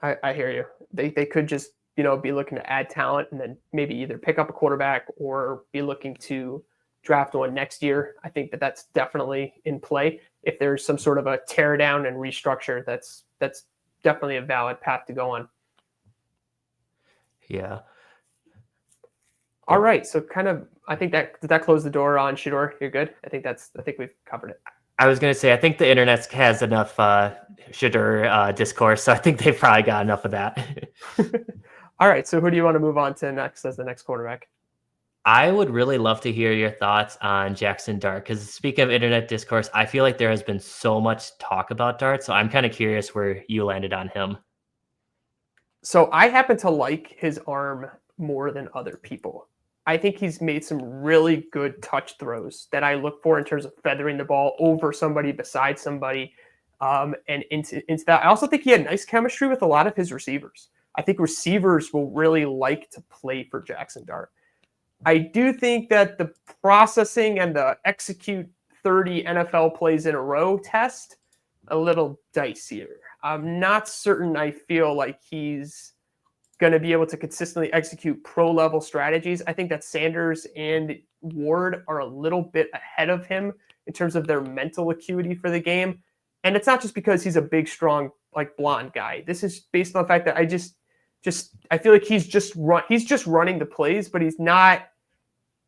I hear you. They could just, be looking to add talent and then maybe either pick up a quarterback or be looking to draft one next year. I think that that's definitely in play. If there's some sort of a tear down and restructure, that's definitely a valid path to go on. Yeah. All right. So kind of, I think did that close the door on Shadeur? You're good. I think we've covered it. I was going to say, I think the internet has enough Shadeur discourse, so I think they've probably got enough of that. All right. So who do you want to move on to next as the next quarterback? I would really love to hear your thoughts on Jaxson Dart, because speaking of internet discourse, I feel like there has been so much talk about Dart, so I'm kind of curious where you landed on him. So I happen to like his arm more than other people. I think he's made some really good touch throws that I look for in terms of feathering the ball over somebody, beside somebody, and into that. I also think he had nice chemistry with a lot of his receivers. I think receivers will really like to play for Jaxson Dart. I do think that the processing and the execute 30 NFL plays in a row test, a little dicier. I'm not certain I feel like he's going to be able to consistently execute pro-level strategies. I think that Sanders and Ward are a little bit ahead of him in terms of their mental acuity for the game. And it's not just because he's a big, strong, blonde guy. This is based on the fact that I feel like he's just running the plays, but he's not.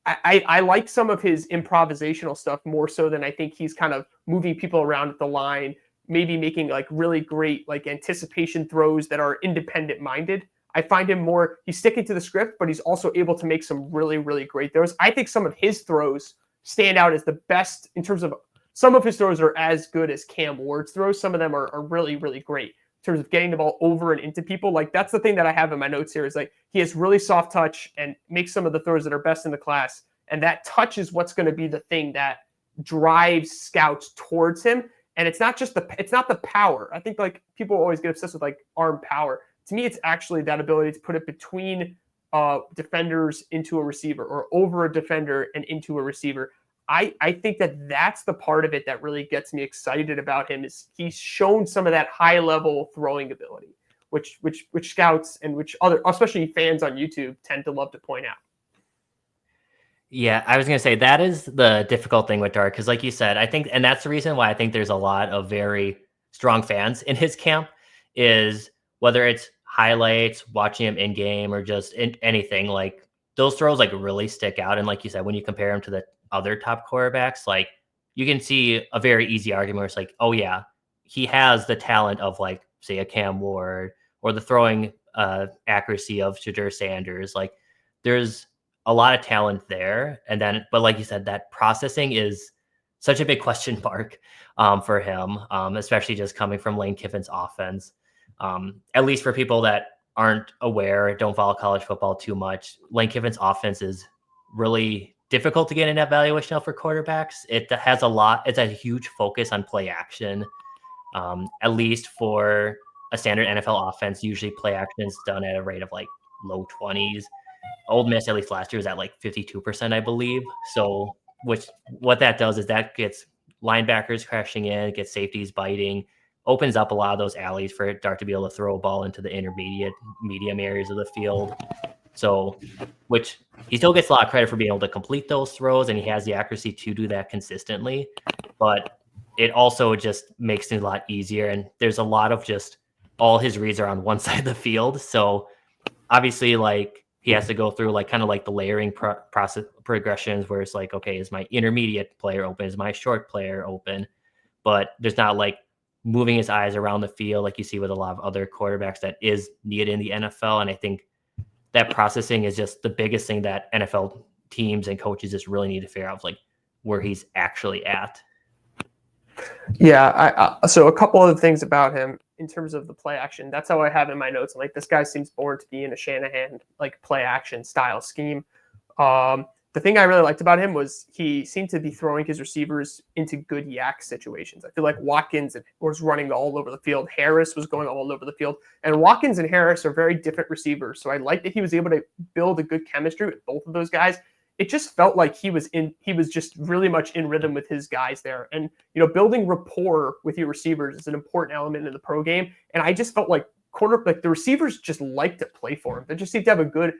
I like some of his improvisational stuff more so than I think he's kind of moving people around at the line, maybe making really great anticipation throws that are independent minded. I find him he's sticking to the script, but he's also able to make some really, really great throws. I think some of his throws stand out as the best in terms of some of his throws are as good as Cam Ward's throws. Some of them are really, really great in terms of getting the ball over and into people. That's the thing that I have in my notes here is he has really soft touch and makes some of the throws that are best in the class. And that touch is what's going to be the thing that drives scouts towards him. And it's not the power. I think people always get obsessed with arm power. To me, it's actually that ability to put it between defenders into a receiver or over a defender and into a receiver. I think that's the part of it that really gets me excited about him is he's shown some of that high level throwing ability, which scouts and which other, especially fans on YouTube, tend to love to point out. Yeah, I was going to say that is the difficult thing with Dart, because like you said, I think, and that's the reason why I think there's a lot of very strong fans in his camp, is whether it's highlights, watching him in game, or just anything, those throws like really stick out. And like you said, when you compare him to the other top quarterbacks, like you can see a very easy argument where it's like, oh yeah, he has the talent of like say a Cam Ward or the throwing accuracy of Shadeur Sanders. Like there's a lot of talent there. And then, but like you said, that processing is such a big question mark for him, especially just coming from Lane Kiffin's offense. At least for people that aren't aware, don't follow college football too much, Lane Kiffin's offense is really difficult to get an evaluation of for quarterbacks. It has it's a huge focus on play action. At least for a standard NFL offense, usually play action is done at a rate of like low 20s. Ole Miss, at least last year, was at like 52%, I believe. So, what that does is that gets linebackers crashing in, gets safeties biting, opens up a lot of those alleys for Dart to be able to throw a ball into the intermediate, medium areas of the field. So, which he still gets a lot of credit for being able to complete those throws, and he has the accuracy to do that consistently. But it also just makes it a lot easier. And there's a lot of just all his reads are on one side of the field. So, obviously, like he has to go through like kind of like the layering process progressions where it's like, okay, is my intermediate player open? Is my short player open? But there's not like moving his eyes around the field like you see with a lot of other quarterbacks that is needed in the NFL. And I think that processing is just the biggest thing that NFL teams and coaches just really need to figure out, like where he's actually at. Yeah, so a couple of things about him in terms of the play action. That's how I have in my notes. Like this guy seems born to be in a Shanahan like play action style scheme. The thing I really liked about him was he seemed to be throwing his receivers into good yak situations. I feel like Watkins was running all over the field. Harris was going all over the field. And Watkins and Harris are very different receivers. So I like that he was able to build a good chemistry with both of those guys. It just felt like he was just really much in rhythm with his guys there. And, building rapport with your receivers is an important element in the pro game. And I just felt like the receivers just like to play for him. They just seem to have a good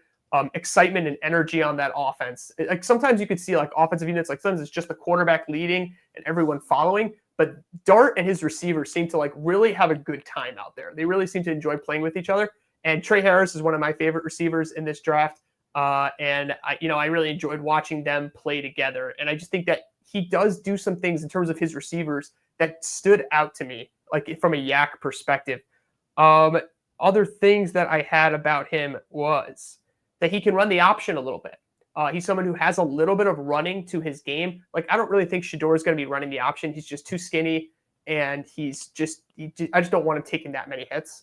excitement and energy on that offense. Like sometimes you could see like offensive units, like sometimes it's just the quarterback leading and everyone following, but Dart and his receivers seem to like really have a good time out there. They really seem to enjoy playing with each other. And Trey Harris is one of my favorite receivers in this draft. And I really enjoyed watching them play together. And I just think that he does do some things in terms of his receivers that stood out to me, like from a yak perspective. Other things that I had about him was that he can run the option a little bit. He's someone who has a little bit of running to his game. Like, I don't really think Shadeur is going to be running the option. He's just too skinny, and I just don't want him taking that many hits.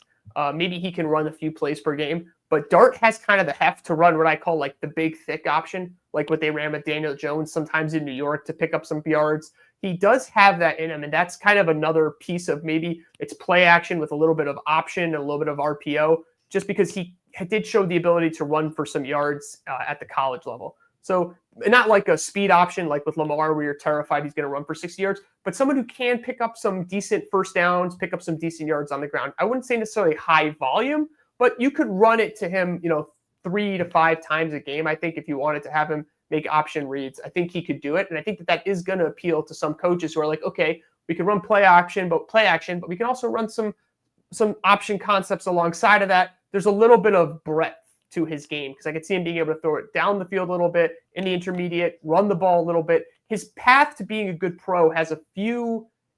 Maybe he can run a few plays per game, but Dart has kind of the heft to run what I call like the big, thick option, like what they ran with Daniel Jones sometimes in New York to pick up some yards. He does have that in him, and that's kind of another piece of maybe it's play action with a little bit of option and a little bit of RPO, just because he did show the ability to run for some yards at the college level. So not like a speed option like with Lamar where you're terrified he's going to run for 60 yards, but someone who can pick up some decent first downs, pick up some decent yards on the ground. I wouldn't say necessarily high volume, but you could run it to him, 3 to 5 times a game. I think if you wanted to have him make option reads, I think he could do it. And I think that is going to appeal to some coaches who are like, okay, we can run play action, but we can also run some option concepts alongside of that. There's a little bit of breadth to his game because I could see him being able to throw it down the field a little bit in the intermediate, run the ball a little bit. His path to being a good pro has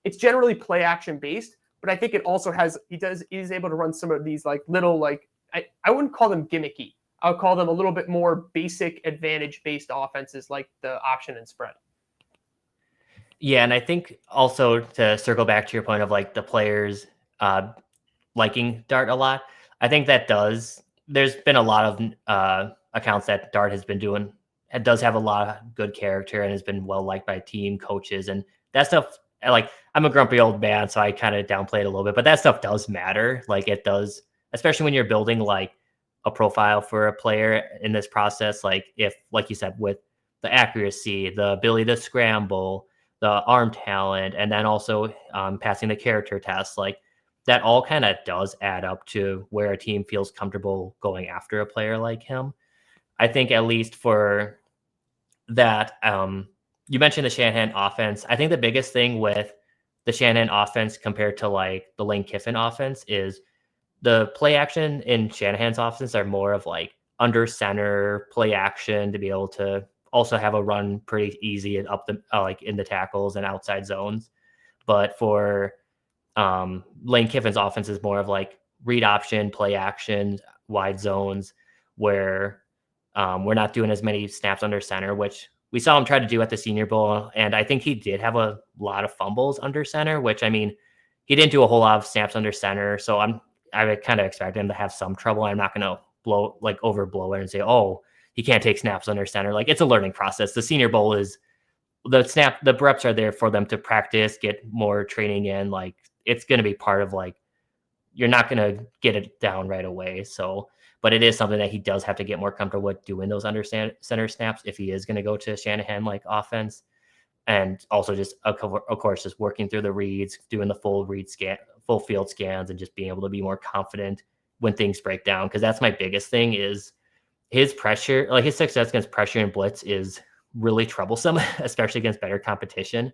it's generally play action based, but I think it also he's able to run some of these like little, like, I wouldn't call them gimmicky. I would call them a little bit more basic advantage based offenses like the option and spread. Yeah. And I think also to circle back to your point of like the players liking Dart a lot, I think there's been a lot of accounts that Dart has been doing. It does have a lot of good character and has been well liked by team coaches. And that stuff, like, I'm a grumpy old man, so I kind of downplay it a little bit, but that stuff does matter. Like it does, especially when you're building like a profile for a player in this process. Like if, like you said, with the accuracy, the ability to scramble, the arm talent, and then also passing the character test, like that all kind of does add up to where a team feels comfortable going after a player like him. I think at least for that, you mentioned the Shanahan offense. I think the biggest thing with the Shanahan offense compared to like the Lane Kiffin offense is the play action in Shanahan's offense are more of like under center, play action to be able to also have a run pretty easy and up the like in the tackles and outside zones. But for Lane Kiffin's offense is more of like read option, play action, wide zones, where we're not doing as many snaps under center, which we saw him try to do at the Senior Bowl. And I think he did have a lot of fumbles under center, which I mean, he didn't do a whole lot of snaps under center. So I would kind of expect him to have some trouble. I'm not going to overblow it and say, oh, he can't take snaps under center. Like, it's a learning process. The Senior Bowl is the reps are there for them to practice, get more training in. Like, it's going to be part of, like, you're not going to get it down right away. So, but it is something that he does have to get more comfortable with doing those under center snaps if he is going to go to Shanahan like offense. And also just, of course, just working through the reads, doing the full field scans, and just being able to be more confident when things break down. Because that's my biggest thing is his pressure, like his success against pressure and blitz is really troublesome, especially against better competition.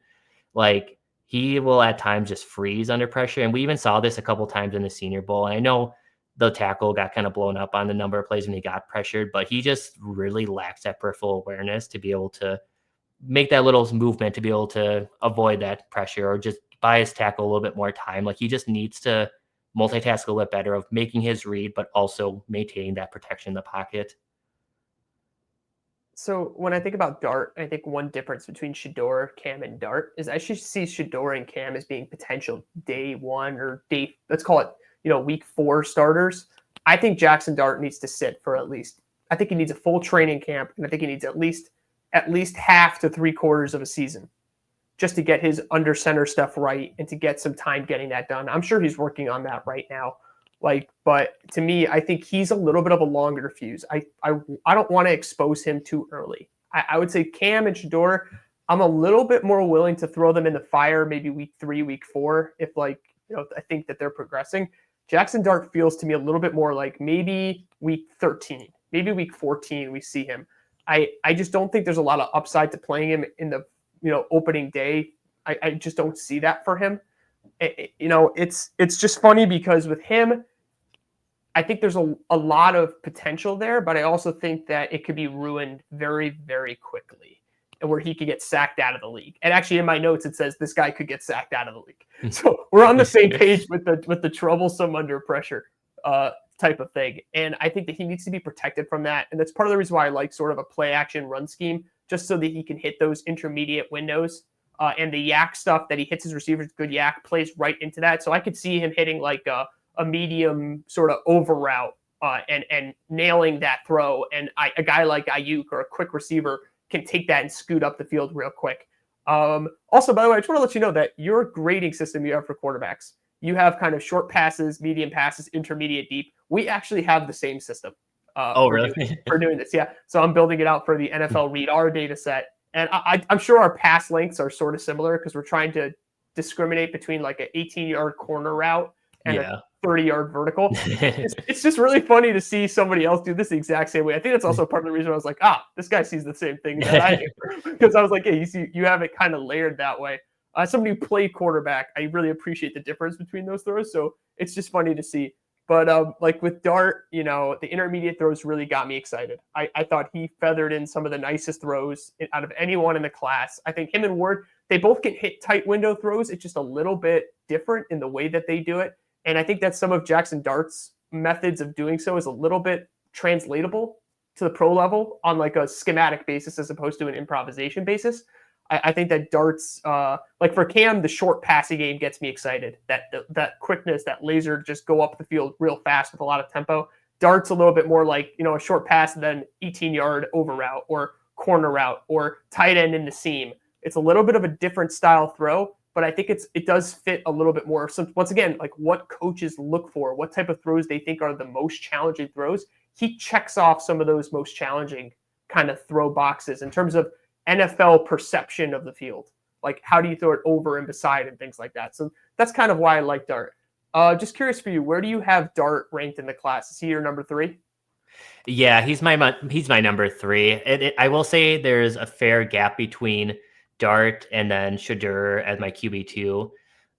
Like, he will at times just freeze under pressure. And we even saw this a couple times in the Senior Bowl. And I know the tackle got kind of blown up on the number of plays when he got pressured, but he just really lacks that peripheral awareness to be able to make that little movement to be able to avoid that pressure, or just buy his tackle a little bit more time. Like, he just needs to multitask a little bit better of making his read, but also maintaining that protection in the pocket. So when I think about Dart, I think one difference between Shadeur, Cam, and Dart is I should see Shadeur and Cam as being potential day one or let's call it, week 4 starters. I think Jaxson Dart needs to sit for I think he needs a full training camp, and I think he needs at least half to 3/4 of a season just to get his under center stuff right and to get some time getting that done. I'm sure he's working on that right now. But to me, I think he's a little bit of a longer fuse. I don't want to expose him too early. I would say Cam and Shadeur, I'm a little bit more willing to throw them in the fire maybe week 3, week 4, if I think that they're progressing. Jaxson Dart feels to me a little bit more like maybe week 13, maybe week 14 we see him. I just don't think there's a lot of upside to playing him in the opening day. I just don't see that for him. It's just funny because with him, I think there's a lot of potential there, but I also think that it could be ruined very, very quickly, and where he could get sacked out of the league. And actually, in my notes, it says this guy could get sacked out of the league. So we're on the same page with the troublesome under pressure type of thing. And I think that he needs to be protected from that. And that's part of the reason why I like sort of a play action run scheme, just so that he can hit those intermediate windows. And the yak stuff that he hits his receivers, good yak, plays right into that. So I could see him hitting like a medium sort of over route and nailing that throw. And a guy like Ayuk or a quick receiver can take that and scoot up the field real quick. Also, by the way, I just want to let you know that your grading system you have for quarterbacks, you have kind of short passes, medium passes, intermediate, deep. We actually have the same system. Really? For doing this, yeah. So I'm building it out for the NFL Read R data set. And I'm sure our pass lengths are sort of similar because we're trying to discriminate between like an 18-yard corner route and a 30-yard vertical. It's just really funny to see somebody else do this the exact same way. I think that's also part of the reason I was like, this guy sees the same thing that I do. Because I was like, hey, you have it kind of layered that way. Somebody who played quarterback, I really appreciate the difference between those throws. So it's just funny to see. But like with Dart, the intermediate throws really got me excited. I thought he feathered in some of the nicest throws out of anyone in the class. I think him and Ward, they both can hit tight window throws. It's just a little bit different in the way that they do it. And I think that some of Jaxson Dart's methods of doing so is a little bit translatable to the pro level on like a schematic basis as opposed to an improvisation basis. I think that Dart's, like for Cam, the short passing game gets me excited. That quickness, that laser, just go up the field real fast with a lot of tempo. Dart's a little bit more like, a short pass and then 18-yard over route or corner route or tight end in the seam. It's a little bit of a different style throw, but I think it does fit a little bit more. So once again, like what coaches look for, what type of throws they think are the most challenging throws. He checks off some of those most challenging kind of throw boxes in terms of NFL perception of the field. Like, how do you throw it over and beside and things like that? So that's kind of why I like Dart. Just curious for you, where do you have Dart ranked in the class? Is he your number 3? Yeah, he's my number 3. I will say there's a fair gap between Dart and then Shadeur as my QB2.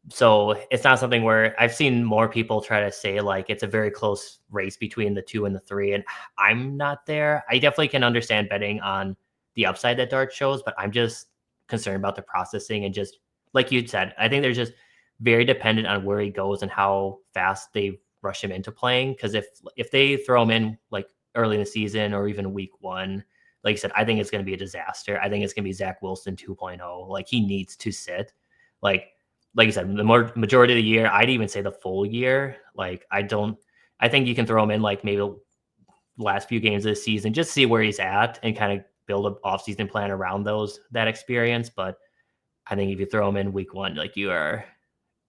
So it's not something where I've seen more people try to say like it's a very close race between the 2 and the 3, and I'm not there. I definitely can understand betting on the upside that Dart shows, but I'm just concerned about the processing and just like you said, I think they're just very dependent on where he goes and how fast they rush him into playing. Because if they throw him in like early in the season or even week 1, like you said, I think it's going to be a disaster. I think it's going to be Zach Wilson 2.0. Like he needs to sit. Like like you said, the majority of the year, I'd even say the full year. Like I think you can throw him in like maybe the last few games of the season, just see where he's at and kind of build an offseason plan around that experience. But I think if you throw him in week 1, like you're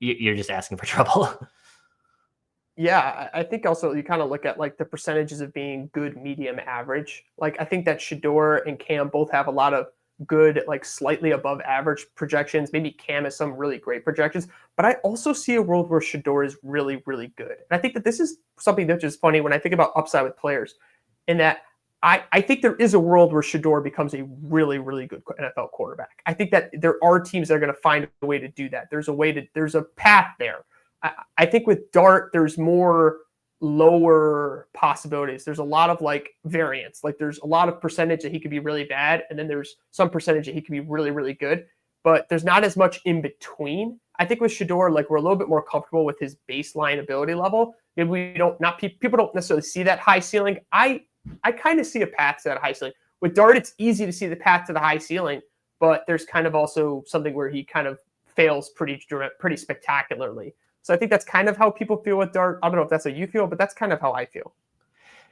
just asking for trouble. Yeah, I think also you kind of look at like the percentages of being good, medium, average. Like I think that Shadeur and Cam both have a lot of good, like slightly above average projections. Maybe Cam has some really great projections, but I also see a world where Shadeur is really, really good. And I think that this is something that's just funny when I think about upside with players, in that I think there is a world where Shadeur becomes a really, really good NFL quarterback. I think that there are teams that are going to find a way to do that. There's a path there. I think with Dart, there's more lower possibilities. There's a lot of like variance. Like there's a lot of percentage that he could be really bad, and then there's some percentage that he could be really, really good. But there's not as much in between. I think with Shadeur, like we're a little bit more comfortable with his baseline ability level. Maybe we don't not people don't necessarily see that high ceiling. I kind of see a path to that high ceiling. With Dart, it's easy to see the path to the high ceiling, but there's kind of also something where he kind of fails pretty spectacularly. So I think that's kind of how people feel with Dart. I don't know if that's how you feel, but that's kind of how I feel.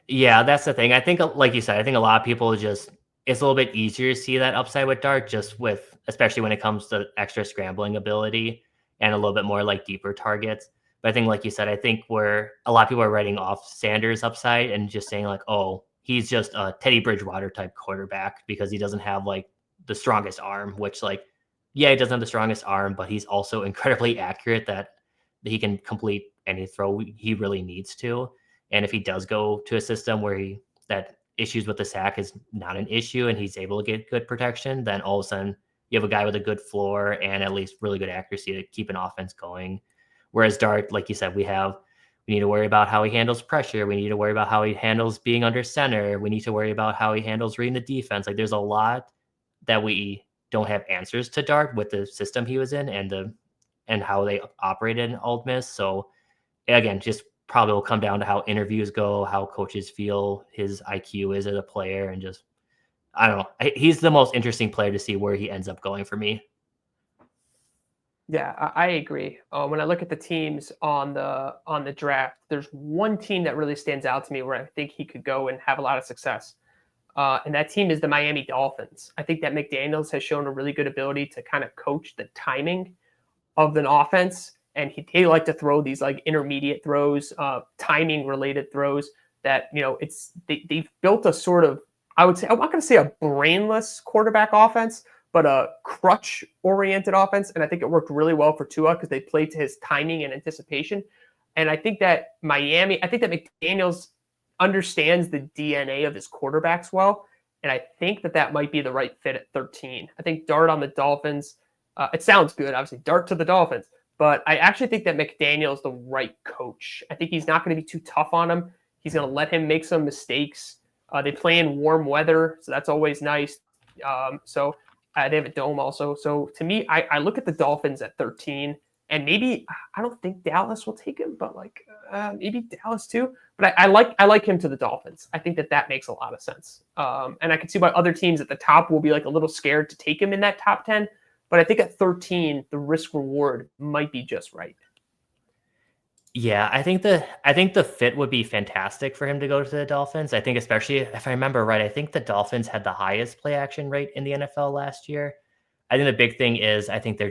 Yeah, that's the thing. I think, like you said, I think a lot of people just it's a little bit easier to see that upside with Dart, just with especially when it comes to extra scrambling ability and a little bit more like deeper targets. But I think, like you said, I think where a lot of people are writing off Sanders' upside and just saying like, oh, he's just a Teddy Bridgewater type quarterback because he doesn't have like the strongest arm. Which, like, yeah, he doesn't have the strongest arm, but he's also incredibly accurate that he can complete any throw he really needs to. And if he does go to a system where that issues with the sack is not an issue and he's able to get good protection, then all of a sudden you have a guy with a good floor and at least really good accuracy to keep an offense going. Whereas Dart, like you said, we need to worry about how he handles pressure. We need to worry about how he handles being under center. We need to worry about how he handles reading the defense. Like there's a lot that we don't have answers to Dart with the system he was in and how they operated in Ole Miss. So again, just probably will come down to how interviews go, how coaches feel his IQ is as a player, and just I don't know. He's the most interesting player to see where he ends up going for me. Yeah, I agree. When I look at the teams on the draft, there's one team that really stands out to me where I think he could go and have a lot of success, and that team is the Miami Dolphins. I think that McDaniels has shown a really good ability to kind of coach the timing of an offense, and he like to throw these like intermediate throws, timing related throws that they've built a sort of, I would say, I'm not going to say a brainless quarterback offense, but a crutch oriented offense, and I think it worked really well for Tua because they played to his timing and anticipation. And I think that McDaniels understands the DNA of his quarterbacks well, and I think that might be the right fit at 13. I think Dart on the Dolphins. It sounds good, obviously, Dart to the Dolphins, but I actually think that McDaniel's the right coach. I think he's not going to be too tough on him. He's going to let him make some mistakes. They play in warm weather, so that's always nice. So they have a dome also. So to me, I look at the Dolphins at 13, and maybe I don't think Dallas will take him, but like maybe Dallas too. But I like him to the Dolphins. I think that makes a lot of sense. And I can see why other teams at the top will be like a little scared to take him in that top 10. But I think at 13, the risk reward might be just right. Yeah, I think the fit would be fantastic for him to go to the Dolphins. I think especially if I remember right, I think the Dolphins had the highest play action rate in the NFL last year. I think the big thing is I think they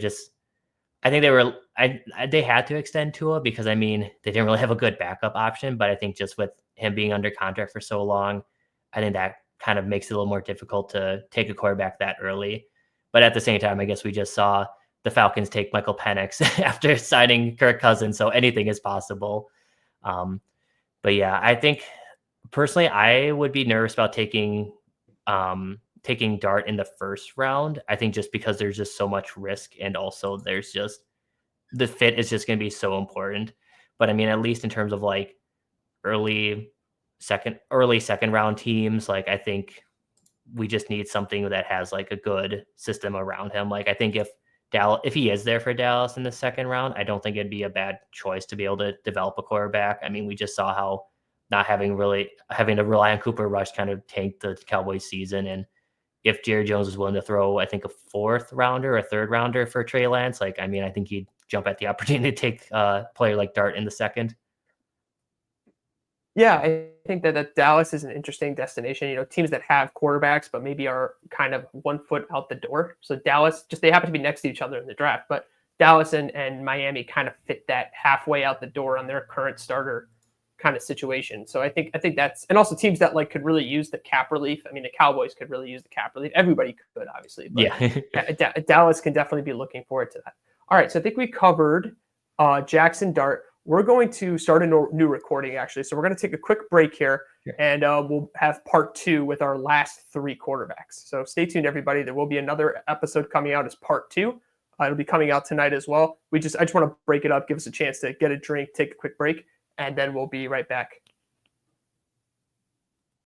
had to extend Tua because I mean they didn't really have a good backup option, but I think just with him being under contract for so long, I think that kind of makes it a little more difficult to take a quarterback that early. But at the same time, I guess we just saw the Falcons take Michael Penix after signing Kirk Cousins, so anything is possible. Um, but yeah, I think personally, I would be nervous about taking Dart in the first round. I think just because there's just so much risk, and also there's just the fit is just going to be so important. But I mean, at least in terms of like early early second round teams, like I think we just need something that has like a good system around him. Like I think if he is there for Dallas in the second round, I don't think it'd be a bad choice to be able to develop a quarterback. I mean, we just saw how not having to rely on Cooper Rush kind of tanked the Cowboys season. And if Jerry Jones was willing to throw, I think, a fourth rounder or a third rounder for Trey Lance, like, I mean, I think he'd jump at the opportunity to take a player like Dart in the second. Yeah, I think that Dallas is an interesting destination. Teams that have quarterbacks, but maybe are kind of 1 foot out the door. So Dallas, just they happen to be next to each other in the draft, but Dallas and Miami kind of fit that halfway out the door on their current starter kind of situation. So I think that's, and also teams that like could really use the cap relief. I mean, the Cowboys could really use the cap relief. Everybody could, obviously, but Yeah. Dallas can definitely be looking forward to that. All right, so I think we covered Jaxson Dart. We're going to start a new recording, actually. So we're going to take a quick break here, and we'll have part 2 with our last 3 quarterbacks. So stay tuned, everybody. There will be another episode coming out as part 2. It'll be coming out tonight as well. I just want to break it up, give us a chance to get a drink, take a quick break, and then we'll be right back.